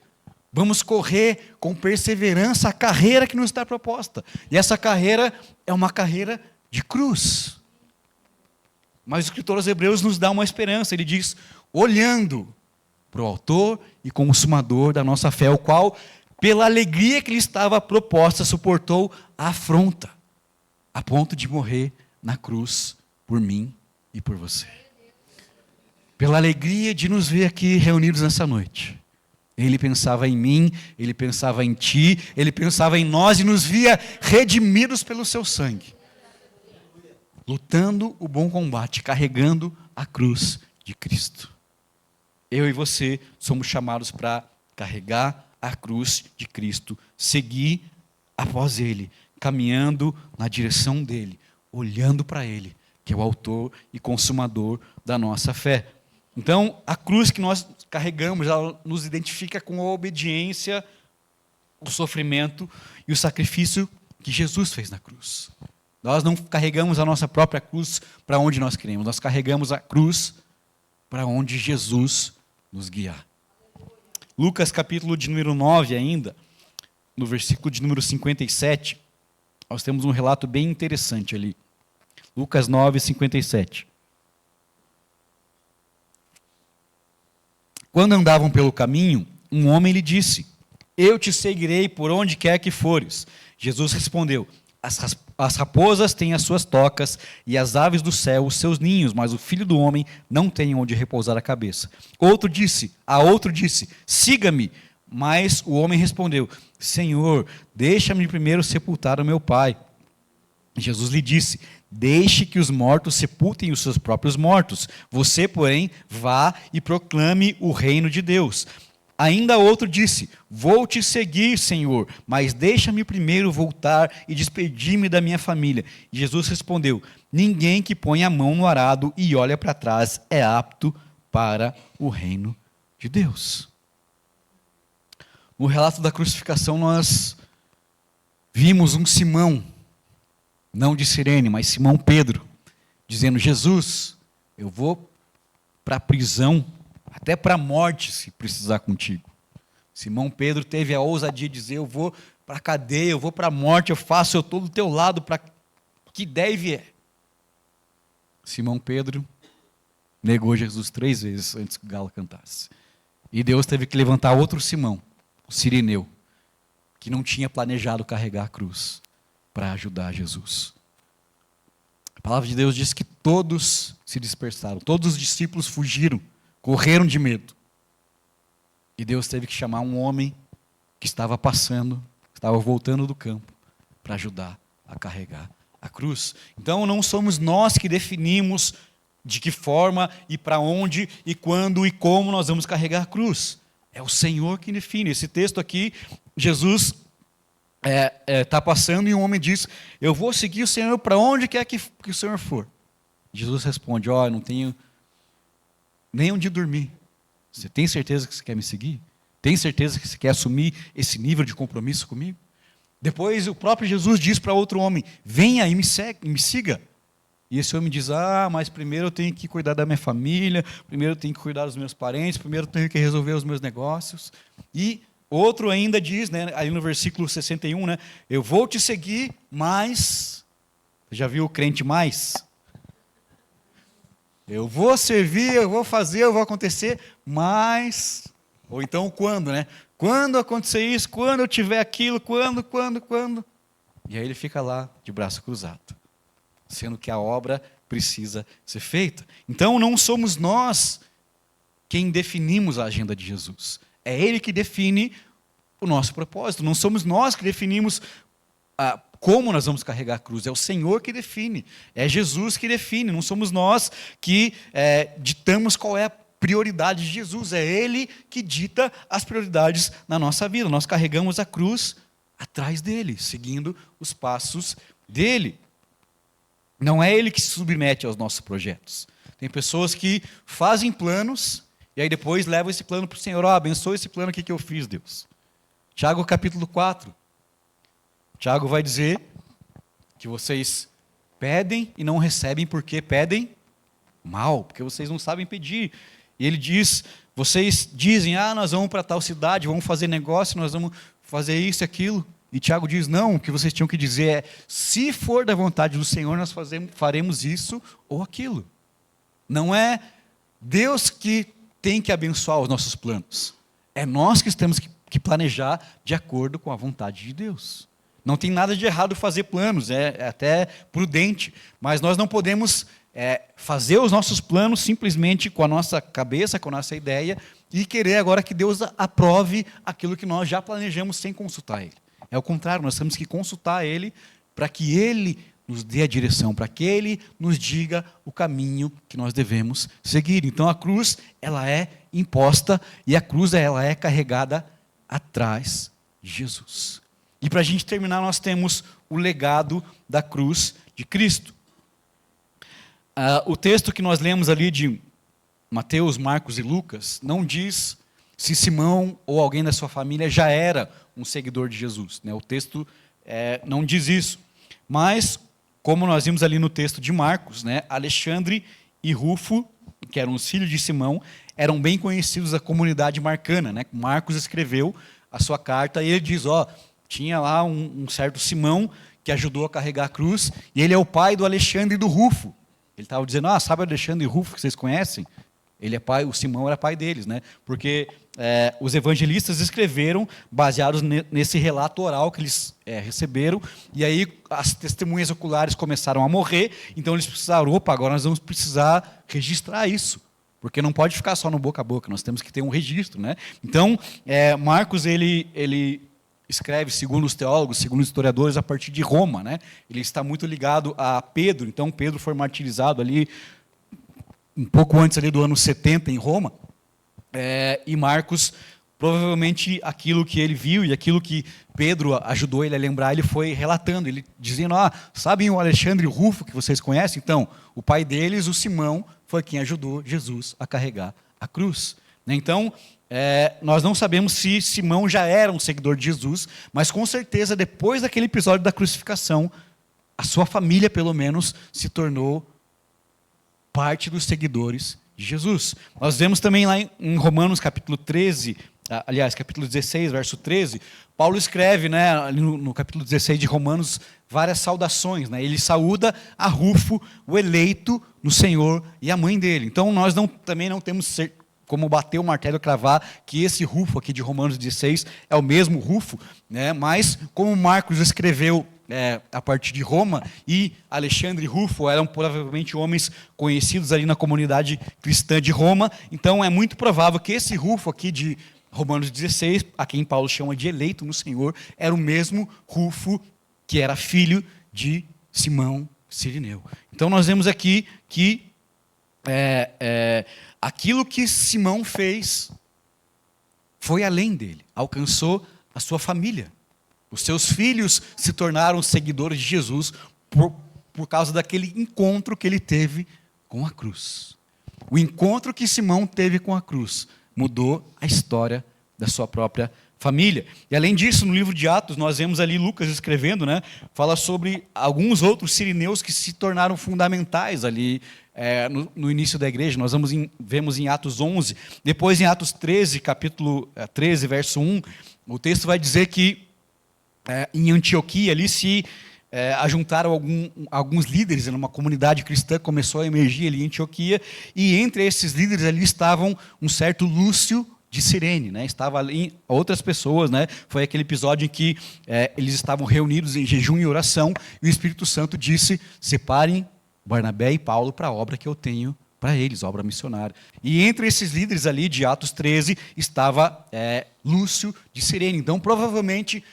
Vamos correr com perseverança a carreira que nos está proposta. E essa carreira é uma carreira de cruz. Mas o escritor aos Hebreus nos dá uma esperança. Ele diz, olhando para o autor e consumador da nossa fé, o qual, pela alegria que lhe estava proposta, suportou a afronta, a ponto de morrer na cruz por mim e por você. Pela alegria de nos ver aqui reunidos nessa noite. Ele pensava em mim, ele pensava em ti, ele pensava em nós e nos via redimidos pelo seu sangue. Lutando o bom combate, carregando a cruz de Cristo. Eu e você somos chamados para carregar a cruz de Cristo, seguir após Ele, caminhando na direção dEle, olhando para Ele, que é o autor e consumador da nossa fé. Então, a cruz que nós carregamos, ela nos identifica com a obediência, o sofrimento e o sacrifício que Jesus fez na cruz. Nós não carregamos a nossa própria cruz para onde nós queremos, nós carregamos a cruz para onde Jesus nos guiar. Lucas capítulo de número 9 ainda, no versículo de número 57, nós temos um relato bem interessante ali. Lucas 9, 57. Quando andavam pelo caminho, um homem lhe disse, eu te seguirei por onde quer que fores. Jesus respondeu, as raposas têm as suas tocas e as aves do céu os seus ninhos, mas o filho do homem não tem onde repousar a cabeça. Outro disse, siga-me. Mas o homem respondeu, Senhor, deixa-me primeiro sepultar o meu pai. Jesus lhe disse, deixe que os mortos sepultem os seus próprios mortos. Você, porém, vá e proclame o reino de Deus. Ainda outro disse, vou te seguir, Senhor, mas deixa-me primeiro voltar e despedir-me da minha família. E Jesus respondeu, ninguém que põe a mão no arado e olha para trás é apto para o reino de Deus. No relato da crucificação, nós vimos um Simão, não de Cirene, mas Simão Pedro, dizendo, Jesus, eu vou para a prisão até para a morte, se precisar contigo. Simão Pedro teve a ousadia de dizer: eu vou para a cadeia, eu vou para a morte, eu estou do teu lado para que der e vier. Simão Pedro negou Jesus 3 vezes antes que o galo cantasse. E Deus teve que levantar outro Simão, o Cirineu, que não tinha planejado carregar a cruz para ajudar Jesus. A palavra de Deus diz que todos se dispersaram, todos os discípulos fugiram, correram de medo. E Deus teve que chamar um homem que estava passando, que estava voltando do campo, para ajudar a carregar a cruz. Então não somos nós que definimos de que forma e para onde e quando e como nós vamos carregar a cruz. É o Senhor que define. Esse texto aqui, Jesus está passando e um homem diz: eu vou seguir o Senhor para onde quer que o Senhor for. Jesus responde: eu não tenho nem onde dormir. Você tem certeza que você quer me seguir? Tem certeza que você quer assumir esse nível de compromisso comigo? Depois o próprio Jesus diz para outro homem: venha e me siga. E esse homem diz: mas primeiro eu tenho que cuidar da minha família, primeiro eu tenho que cuidar dos meus parentes, primeiro eu tenho que resolver os meus negócios. E outro ainda diz, aí no versículo 61, eu vou te seguir, mas... Já viu o crente mais? Eu vou servir, eu vou fazer, eu vou acontecer, mas... Ou então quando, Quando acontecer isso, quando eu tiver aquilo, quando? E aí ele fica lá de braço cruzado, sendo que a obra precisa ser feita. Então não somos nós quem definimos a agenda de Jesus. É Ele que define o nosso propósito. Não somos nós que definimos como nós vamos carregar a cruz. É o Senhor que define. É Jesus que define. Não somos nós que ditamos qual é a prioridade de Jesus. É Ele que dita as prioridades na nossa vida. Nós carregamos a cruz atrás dEle, seguindo os passos dEle. Não é Ele que se submete aos nossos projetos. Tem pessoas que fazem planos e aí depois levam esse plano para o Senhor. Abençoa esse plano aqui que eu fiz, Deus. Tiago capítulo 4. Tiago vai dizer que vocês pedem e não recebem porque pedem mal, porque vocês não sabem pedir. E ele diz, vocês dizem, nós vamos para tal cidade, vamos fazer negócio, nós vamos fazer isso e aquilo. E Tiago diz, não, o que vocês tinham que dizer é, se for da vontade do Senhor, nós faremos isso ou aquilo. Não é Deus que tem que abençoar os nossos planos. É nós que temos que planejar de acordo com a vontade de Deus. Não tem nada de errado fazer planos, é até prudente, mas nós não podemos fazer os nossos planos simplesmente com a nossa cabeça, com a nossa ideia, e querer agora que Deus aprove aquilo que nós já planejamos sem consultar Ele. É o contrário, nós temos que consultar Ele para que Ele nos dê a direção, para que Ele nos diga o caminho que nós devemos seguir. Então a cruz, ela é imposta e a cruz, ela é carregada atrás de Jesus. E para a gente terminar, nós temos o legado da cruz de Cristo. O texto que nós lemos ali de Mateus, Marcos e Lucas, não diz se Simão ou alguém da sua família já era um seguidor de Jesus. O texto não diz isso. Mas, como nós vimos ali no texto de Marcos, Alexandre e Rufo, que eram os filhos de Simão, eram bem conhecidos da comunidade marcana. Marcos escreveu a sua carta e ele diz, tinha lá um certo Simão que ajudou a carregar a cruz, e ele é o pai do Alexandre e do Rufo. Ele estava dizendo, sabe o Alexandre e Rufo que vocês conhecem? Ele é pai, o Simão era pai deles, porque os evangelistas escreveram baseados nesse relato oral que eles receberam, e aí as testemunhas oculares começaram a morrer, então eles precisaram, agora nós vamos precisar registrar isso, porque não pode ficar só no boca a boca, nós temos que ter um registro. Então, Marcos, ele escreve, segundo os teólogos, segundo os historiadores, a partir de Roma. Ele está muito ligado a Pedro, então Pedro foi martirizado ali um pouco antes ali do ano 70 em Roma, e Marcos, provavelmente aquilo que ele viu e aquilo que Pedro ajudou ele a lembrar, ele foi relatando, ele dizendo, sabem o Alexandre e o Rufo que vocês conhecem? Então, o pai deles, o Simão, foi quem ajudou Jesus a carregar a cruz. Então, nós não sabemos se Simão já era um seguidor de Jesus, mas com certeza, depois daquele episódio da crucificação, a sua família, pelo menos, se tornou parte dos seguidores de Jesus. Nós vemos também lá em Romanos capítulo 13, aliás, capítulo 16, verso 13, Paulo escreve, né, ali no capítulo 16 de Romanos, várias saudações, né? Ele saúda a Rufo, o eleito no Senhor, e a mãe dele. Então nós também não temos como bater o martelo e cravar que esse Rufo aqui de Romanos 16 é o mesmo Rufo, né? Mas como Marcos escreveu a partir de Roma, e Alexandre e Rufo eram provavelmente homens conhecidos ali na comunidade cristã de Roma, então é muito provável que esse Rufo aqui de Romanos 16, a quem Paulo chama de eleito no Senhor, era o mesmo Rufo que era filho de Simão Cirineu. Então nós vemos aqui que aquilo que Simão fez foi além dele, alcançou a sua família. Os seus filhos se tornaram seguidores de Jesus por causa daquele encontro que ele teve com a cruz. O encontro que Simão teve com a cruz mudou a história da sua própria família. E além disso, no livro de Atos, nós vemos ali Lucas escrevendo, né, fala sobre alguns outros sirineus que se tornaram fundamentais ali no início da igreja. Nós vemos em Atos 11, depois em Atos 13, capítulo 13, verso 1, o texto vai dizer que em Antioquia ali se ajuntaram alguns líderes, uma comunidade cristã começou a emergir ali em Antioquia, e entre esses líderes ali estavam um certo Lúcio de Cirene, né? Estava ali outras pessoas, né? Foi aquele episódio em que eles estavam reunidos em jejum e oração, e o Espírito Santo disse: separem Barnabé e Paulo para a obra que eu tenho para eles, obra missionária. E entre esses líderes ali de Atos 13 estava Lúcio de Cirene. Então, provavelmente,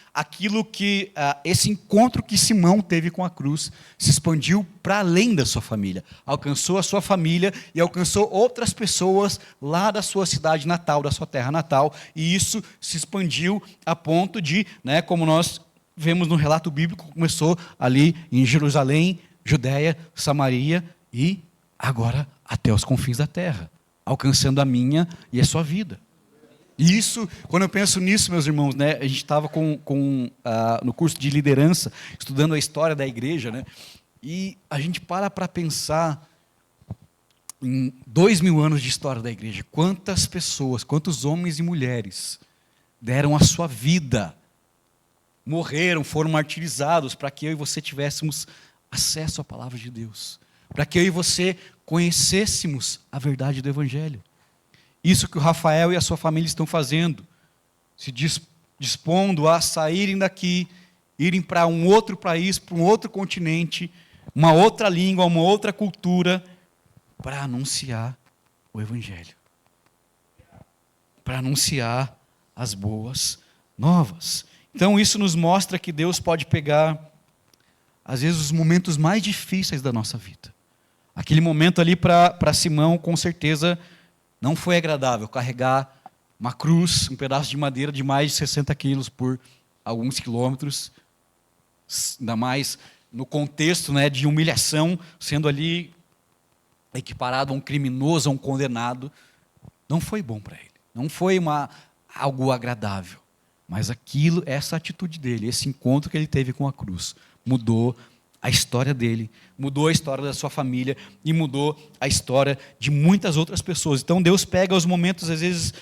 esse encontro que Simão teve com a cruz se expandiu para além da sua família. Alcançou a sua família e alcançou outras pessoas lá da sua cidade natal, da sua terra natal. E isso se expandiu a ponto de, né, como nós vemos no relato bíblico, começou ali em Jerusalém, Judéia, Samaria e agora até os confins da terra, alcançando a minha e a sua vida. E isso, quando eu penso nisso, meus irmãos, né, a gente estava no curso de liderança, estudando a história da igreja, né, e a gente para pensar em 2000 anos de história da igreja, quantas pessoas, quantos homens e mulheres deram a sua vida, morreram, foram martirizados para que eu e você tivéssemos acesso à palavra de Deus, para que eu e você conhecêssemos a verdade do Evangelho. Isso que o Rafael e a sua família estão fazendo, se dispondo a saírem daqui, irem para um outro país, para um outro continente, uma outra língua, uma outra cultura, para anunciar o Evangelho, para anunciar as boas novas. Então isso nos mostra que Deus pode pegar, às vezes, os momentos mais difíceis da nossa vida. Aquele momento ali para Simão, com certeza, não foi agradável carregar uma cruz, um pedaço de madeira de mais de 60 quilos por alguns quilômetros, ainda mais no contexto, né, de humilhação, sendo ali equiparado a um criminoso, a um condenado. Não foi bom para ele, não foi algo agradável, mas essa atitude dele, esse encontro que ele teve com a cruz, mudou a história dele, mudou a história da sua família e mudou a história de muitas outras pessoas. Então Deus pega os momentos, às vezes,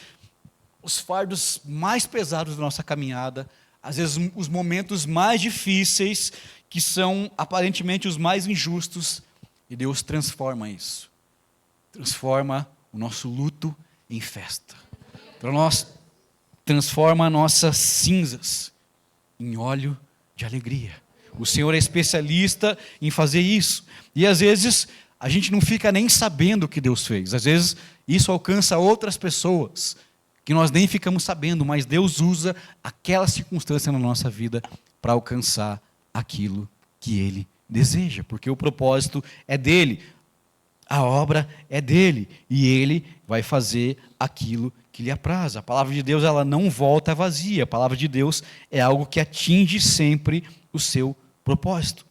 os fardos mais pesados da nossa caminhada, às vezes os momentos mais difíceis, que são aparentemente os mais injustos, e Deus transforma isso. Transforma o nosso luto em festa. Transforma nossas cinzas em óleo de alegria. O Senhor é especialista em fazer isso. E às vezes a gente não fica nem sabendo o que Deus fez. Às vezes isso alcança outras pessoas que nós nem ficamos sabendo, mas Deus usa aquela circunstância na nossa vida para alcançar aquilo que Ele deseja, porque o propósito é dele, a obra é dele, e Ele vai fazer aquilo que lhe apraz. A palavra de Deus, ela não volta vazia. A palavra de Deus é algo que atinge sempre o seu propósito.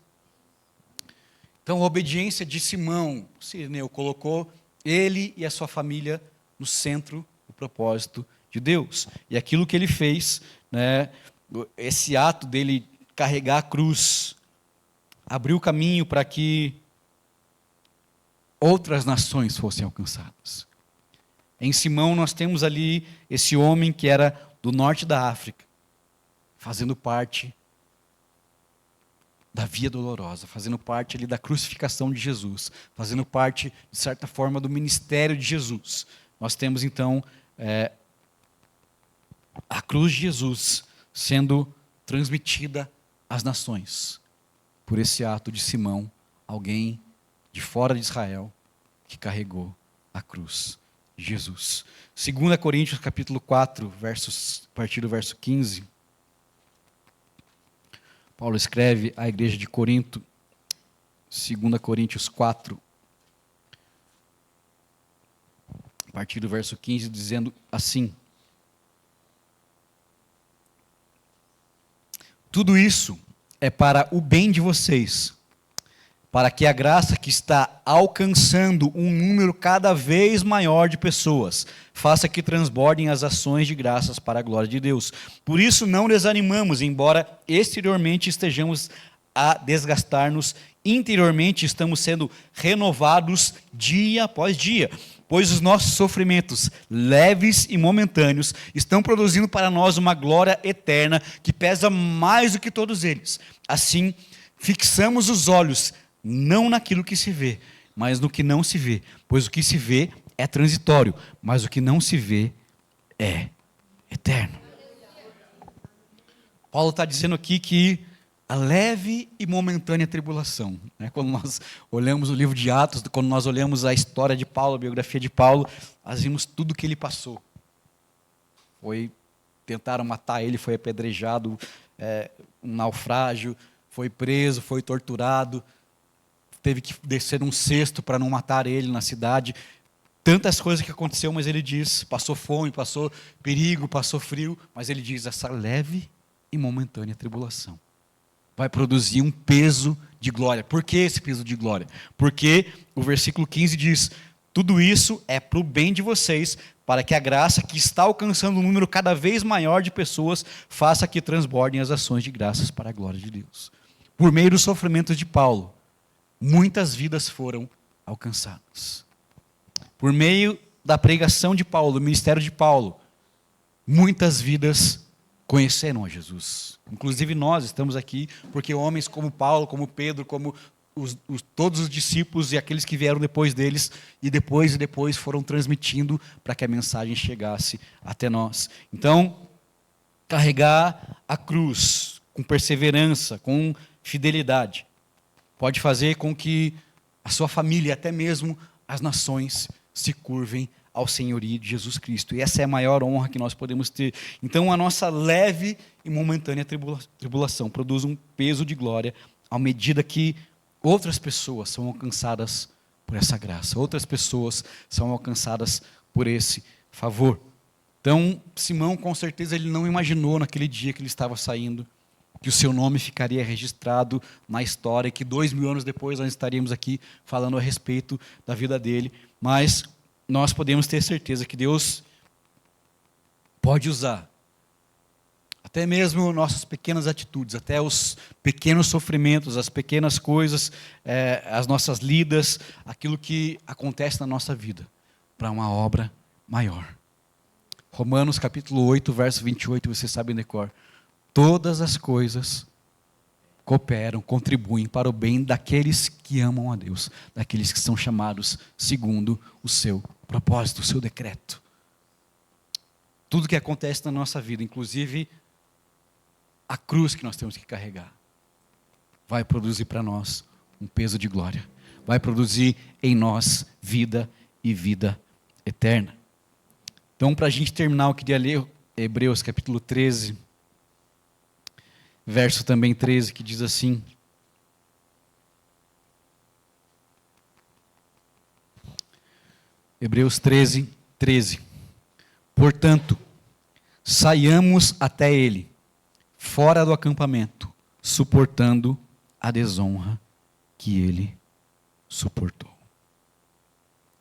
Então, a obediência de Simão, Cirineu, colocou ele e a sua família no centro do propósito de Deus. E aquilo que ele fez, né, esse ato dele carregar a cruz, abriu o caminho para que outras nações fossem alcançadas. Em Simão nós temos ali esse homem que era do norte da África, fazendo parte da Via Dolorosa, fazendo parte ali da crucificação de Jesus, fazendo parte, de certa forma, do ministério de Jesus. Nós temos então a cruz de Jesus sendo transmitida às nações, por esse ato de Simão, alguém de fora de Israel, que carregou a cruz de Jesus. 2 Coríntios capítulo 4, a partir do verso 15, Paulo escreve à igreja de Corinto, 2 Coríntios 4, a partir do verso 15, dizendo assim: tudo isso é para o bem de vocês, para que a graça que está alcançando um número cada vez maior de pessoas faça que transbordem as ações de graças para a glória de Deus. Por isso não desanimamos, embora exteriormente estejamos a desgastar-nos, interiormente estamos sendo renovados dia após dia, pois os nossos sofrimentos, leves e momentâneos, estão produzindo para nós uma glória eterna que pesa mais do que todos eles. Assim, fixamos os olhos não naquilo que se vê, mas no que não se vê, pois o que se vê é transitório, mas o que não se vê é eterno. Paulo está dizendo aqui que a leve e momentânea tribulação, né? Quando nós olhamos o livro de Atos, quando nós olhamos a história de Paulo, a biografia de Paulo, nós vimos tudo que ele passou. Tentaram matar ele, foi apedrejado, um naufrágio, foi preso, foi torturado, teve que descer num cesto para não matar ele na cidade. Tantas coisas que aconteceu, mas ele diz, passou fome, passou perigo, passou frio, mas ele diz, essa leve e momentânea tribulação vai produzir um peso de glória. Por que esse peso de glória? Porque o versículo 15 diz, tudo isso é para o bem de vocês, para que a graça que está alcançando um número cada vez maior de pessoas faça que transbordem as ações de graças para a glória de Deus. Por meio dos sofrimentos de Paulo, muitas vidas foram alcançadas. Por meio da pregação de Paulo, do ministério de Paulo, muitas vidas conheceram a Jesus. Inclusive nós estamos aqui porque homens como Paulo, como Pedro, como todos os discípulos e aqueles que vieram depois deles, e depois foram transmitindo para que a mensagem chegasse até nós. Então, carregar a cruz com perseverança, com fidelidade, pode fazer com que a sua família, até mesmo as nações, se curvem ao senhorio de Jesus Cristo. E essa é a maior honra que nós podemos ter. Então, a nossa leve e momentânea tribulação produz um peso de glória à medida que outras pessoas são alcançadas por essa graça. Outras pessoas são alcançadas por esse favor. Então, Simão, com certeza, ele não imaginou naquele dia que ele estava saindo que o seu nome ficaria registrado na história e que 2000 anos depois nós estaríamos aqui falando a respeito da vida dele. Mas nós podemos ter certeza que Deus pode usar até mesmo nossas pequenas atitudes, até os pequenos sofrimentos, as pequenas coisas, as nossas lidas, aquilo que acontece na nossa vida, para uma obra maior. Romanos capítulo 8, verso 28, vocês sabem de cor. Todas as coisas cooperam, contribuem para o bem daqueles que amam a Deus, daqueles que são chamados segundo o seu propósito, o seu decreto. Tudo que acontece na nossa vida, inclusive a cruz que nós temos que carregar, vai produzir para nós um peso de glória, vai produzir em nós vida e vida eterna. Então, para a gente terminar, eu queria ler Hebreus capítulo 13, verso também 13, que diz assim: Hebreus 13, 13. Portanto, saiamos até ele, fora do acampamento, suportando a desonra que ele suportou.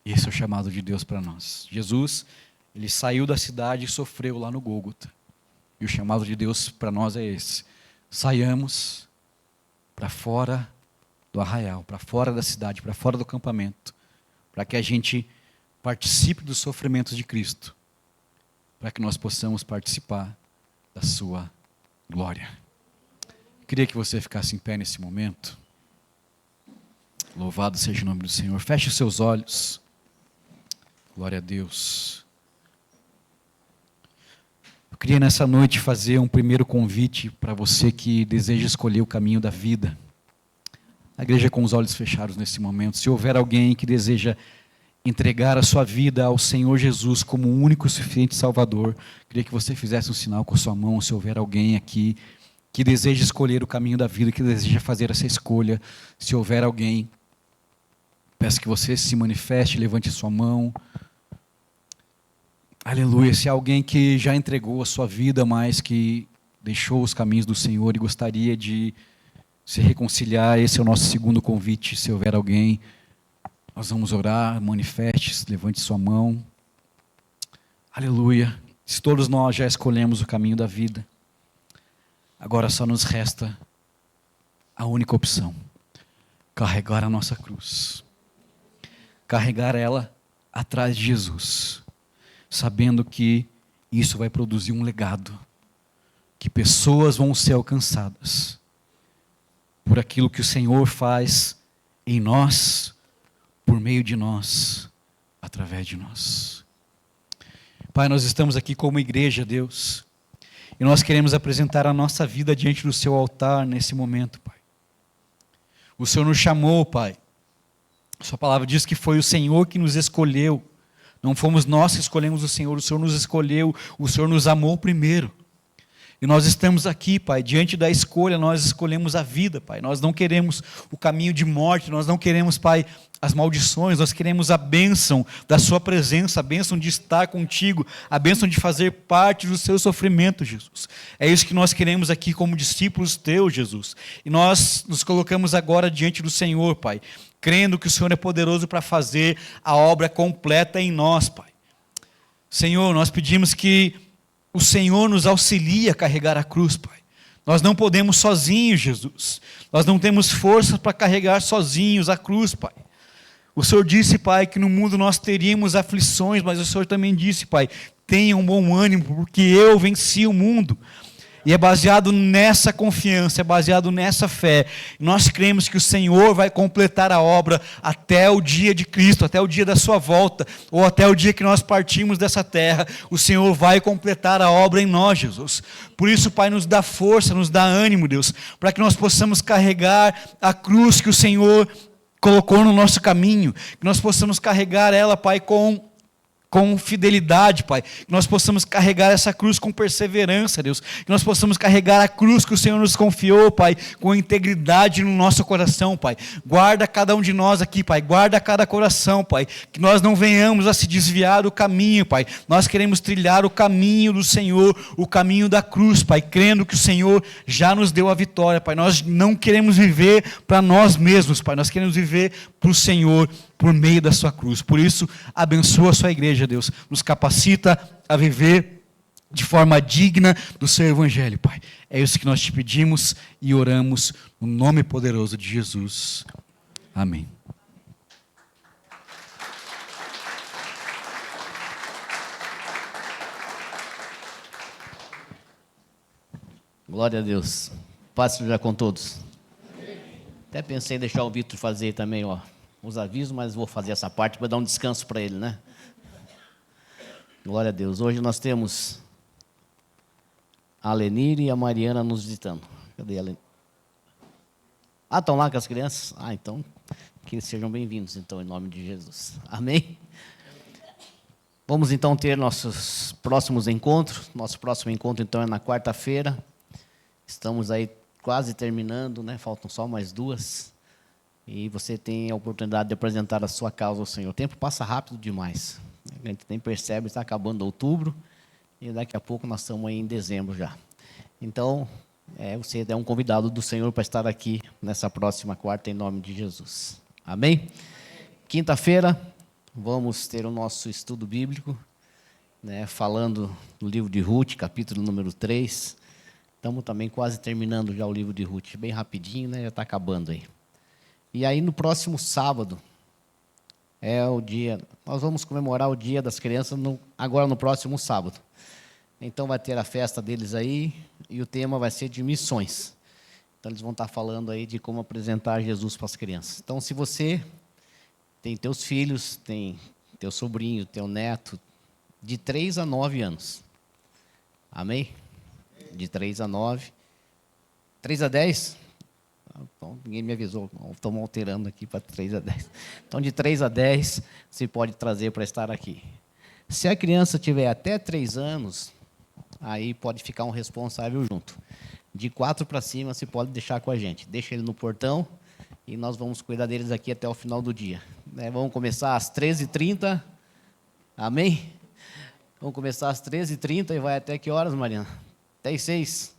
Esse é o chamado de Deus para nós. Jesus, ele saiu da cidade e sofreu lá no Gólgota. E o chamado de Deus para nós é esse: saiamos para fora do arraial, para fora da cidade, para fora do acampamento, para que a gente participe dos sofrimentos de Cristo, para que nós possamos participar da sua glória. Queria que você ficasse em pé nesse momento. Louvado seja o nome do Senhor. Feche os seus olhos. Glória a Deus. Eu queria nessa noite fazer um primeiro convite para você que deseja escolher o caminho da vida. A igreja com os olhos fechados nesse momento. Se houver alguém que deseja entregar a sua vida ao Senhor Jesus como o único e suficiente Salvador, queria que você fizesse um sinal com a sua mão. Se houver alguém aqui que deseja escolher o caminho da vida, que deseja fazer essa escolha, se houver alguém, peço que você se manifeste, levante sua mão. Aleluia. Se há alguém que já entregou a sua vida, mas que deixou os caminhos do Senhor e gostaria de se reconciliar, esse é o nosso segundo convite. Se houver alguém, nós vamos orar, manifeste, levante sua mão. Aleluia. Se todos nós já escolhemos o caminho da vida, agora só nos resta a única opção: carregar a nossa cruz. Carregar ela atrás de Jesus, sabendo que isso vai produzir um legado, que pessoas vão ser alcançadas por aquilo que o Senhor faz em nós, por meio de nós, através de nós. Pai, nós estamos aqui como igreja, Deus, e nós queremos apresentar a nossa vida diante do Seu altar nesse momento, Pai. O Senhor nos chamou, Pai. Sua palavra diz que foi o Senhor que nos escolheu. Não fomos nós que escolhemos o Senhor nos escolheu, o Senhor nos amou primeiro. E nós estamos aqui, Pai, diante da escolha, nós escolhemos a vida, Pai. Nós não queremos o caminho de morte, nós não queremos, Pai, as maldições, nós queremos a bênção da Sua presença, a bênção de estar contigo, a bênção de fazer parte do Seu sofrimento, Jesus. É isso que nós queremos aqui como discípulos Teus, Jesus. E nós nos colocamos agora diante do Senhor, Pai, crendo que o Senhor é poderoso para fazer a obra completa em nós, Pai. Senhor, nós pedimos que o Senhor nos auxilie a carregar a cruz, Pai. Nós não podemos sozinhos, Jesus. Nós não temos força para carregar sozinhos a cruz, Pai. O Senhor disse, Pai, que no mundo nós teríamos aflições, mas o Senhor também disse, Pai, tenham bom ânimo, porque eu venci o mundo. E é baseado nessa confiança, é baseado nessa fé. Nós cremos que o Senhor vai completar a obra até o dia de Cristo, até o dia da sua volta, ou até o dia que nós partimos dessa terra. O Senhor vai completar a obra em nós, Jesus. Por isso, Pai, nos dá força, nos dá ânimo, Deus, para que nós possamos carregar a cruz que o Senhor colocou no nosso caminho, que nós possamos carregar ela, Pai, com fidelidade, Pai, que nós possamos carregar essa cruz com perseverança, Deus, que nós possamos carregar a cruz que o Senhor nos confiou, Pai, com integridade no nosso coração, Pai. Guarda cada um de nós aqui, Pai, guarda cada coração, Pai, que nós não venhamos a se desviar do caminho, Pai. Nós queremos trilhar o caminho do Senhor, o caminho da cruz, Pai, crendo que o Senhor já nos deu a vitória, Pai. Nós não queremos viver para nós mesmos, Pai, nós queremos viver para o Senhor, por meio da sua cruz. Por isso, abençoa a sua igreja, Deus. Nos capacita a viver de forma digna do seu evangelho, Pai. É isso que nós te pedimos e oramos no nome poderoso de Jesus. Amém. Glória a Deus. Paz seja com todos. Até pensei em deixar o Vitor fazer também, os avisos, mas vou fazer essa parte para dar um descanso para ele, né? Glória a Deus. Hoje nós temos a Lenir e a Mariana nos visitando. Cadê a Lenir? Ah, estão lá com as crianças? Ah, então, que eles sejam bem-vindos, então, em nome de Jesus. Amém? Vamos, então, ter nossos próximos encontros. Nosso próximo encontro, então, é na quarta-feira. Estamos aí quase terminando, né? Faltam só mais 2. E você tem a oportunidade de apresentar a sua causa ao Senhor. O tempo passa rápido demais. A gente nem percebe, está acabando outubro. E daqui a pouco nós estamos aí em dezembro já. Então, você é um convidado do Senhor para estar aqui nessa próxima quarta, em nome de Jesus. Amém? Quinta-feira, vamos ter o nosso estudo bíblico, né, falando do livro de Ruth, capítulo número 3. Estamos também quase terminando já o livro de Ruth, bem rapidinho, né, já está acabando aí. E aí no próximo sábado, é o dia. Nós vamos comemorar o Dia das Crianças agora no próximo sábado. Então vai ter a festa deles aí e o tema vai ser de missões. Então eles vão estar falando aí de como apresentar Jesus para as crianças. Então se você tem teus filhos, tem teu sobrinho, teu neto, de 3 a 9 anos. Amém? De 3 a 9. 3 a 10? Então, ninguém me avisou. Estamos alterando aqui para 3 a 10. Então, de 3 a 10, você pode trazer para estar aqui. Se a criança tiver até 3 anos, aí pode ficar um responsável junto. De 4 para cima, você pode deixar com a gente. Deixa ele no portão e nós vamos cuidar deles aqui até o final do dia. Vamos começar às 13h30. Amém? Vamos começar às 13h30 e vai até que horas, Mariana? Até às 6?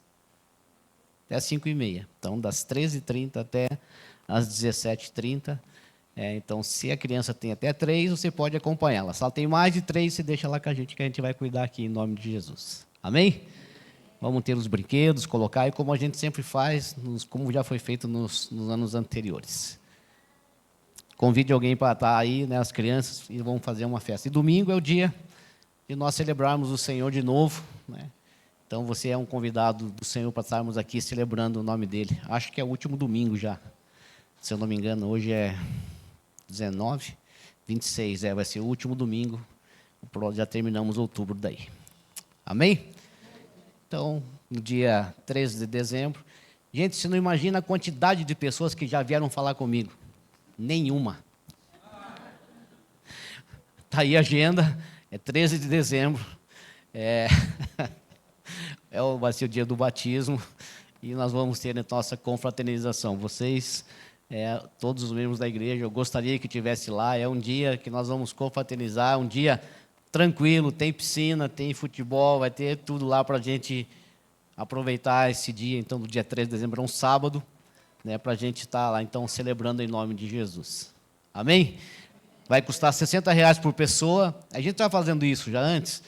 Até às 5h30. Então, das 13h30 até às 17h30. Então, se a criança tem até 3, você pode acompanhá-la. Se ela tem mais de 3, você deixa lá com a gente, que a gente vai cuidar aqui em nome de Jesus. Amém? Vamos ter os brinquedos, colocar, e como a gente sempre faz, como já foi feito nos anos anteriores. Convide alguém para estar aí, né, as crianças, e vamos fazer uma festa. E domingo é o dia de nós celebrarmos o Senhor de novo, né? Então, você é um convidado do Senhor para estarmos aqui celebrando o nome dEle. Acho que é o último domingo já. Se eu não me engano, hoje é 19, 26. Vai ser o último domingo. Já terminamos outubro daí. Amém? Então, no dia 13 de dezembro. Gente, você não imagina a quantidade de pessoas que já vieram falar comigo. Nenhuma. Está aí a agenda. É 13 de dezembro. Vai ser o dia do batismo e nós vamos ter a nossa confraternização. Vocês, todos os membros da igreja, eu gostaria que estivesse lá. É um dia que nós vamos confraternizar, um dia tranquilo, tem piscina, tem futebol, vai ter tudo lá para a gente aproveitar esse dia. Então, do dia 13 de dezembro, é um sábado, né, para a gente estar lá, então, celebrando em nome de Jesus. Amém? Vai custar R$60 por pessoa. A gente está fazendo isso já antes,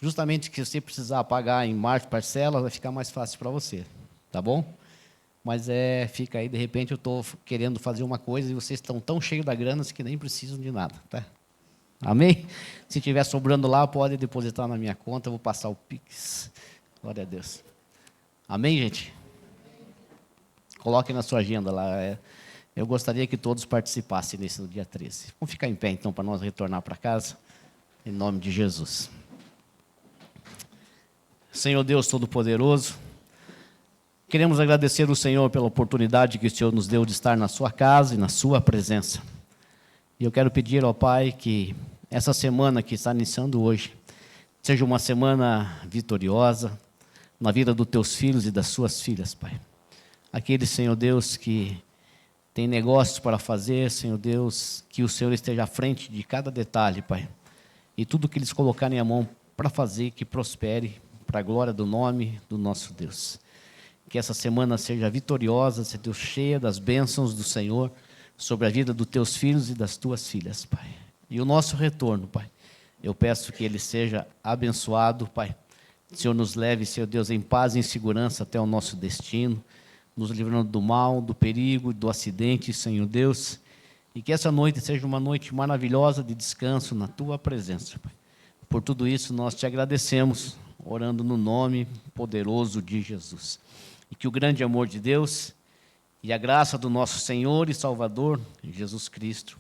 justamente que você precisar pagar em parcelas, vai ficar mais fácil para você, tá bom? Mas fica aí, de repente eu estou querendo fazer uma coisa e vocês estão tão cheios da grana que nem precisam de nada, tá? Amém? Se estiver sobrando lá, pode depositar na minha conta, eu vou passar o Pix. Glória a Deus. Amém, gente? Coloque na sua agenda lá. Eu gostaria que todos participassem nesse no dia 13. Vamos ficar em pé, então, para nós retornar para casa, em nome de Jesus. Senhor Deus Todo-Poderoso, queremos agradecer ao Senhor pela oportunidade que o Senhor nos deu de estar na sua casa e na sua presença. E eu quero pedir ao Pai que essa semana que está iniciando hoje seja uma semana vitoriosa na vida dos teus filhos e das suas filhas, Pai. Aqueles, Senhor Deus, que têm negócios para fazer, Senhor Deus, que o Senhor esteja à frente de cada detalhe, Pai. E tudo que eles colocarem a mão para fazer, que prospere, para a glória do nome do nosso Deus. Que essa semana seja vitoriosa, seja Deus, cheia das bênçãos do Senhor sobre a vida dos teus filhos e das tuas filhas, Pai. E o nosso retorno, Pai, eu peço que ele seja abençoado, Pai. O Senhor nos leve, Senhor Deus, em paz e em segurança até o nosso destino, nos livrando do mal, do perigo, do acidente, Senhor Deus. E que essa noite seja uma noite maravilhosa de descanso na tua presença, Pai. Por tudo isso nós te agradecemos, orando no nome poderoso de Jesus. E que o grande amor de Deus e a graça do nosso Senhor e Salvador, Jesus Cristo,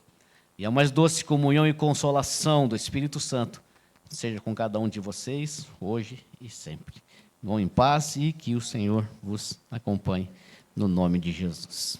e a mais doce comunhão e consolação do Espírito Santo, seja com cada um de vocês, hoje e sempre. Vão em paz e que o Senhor vos acompanhe, no nome de Jesus.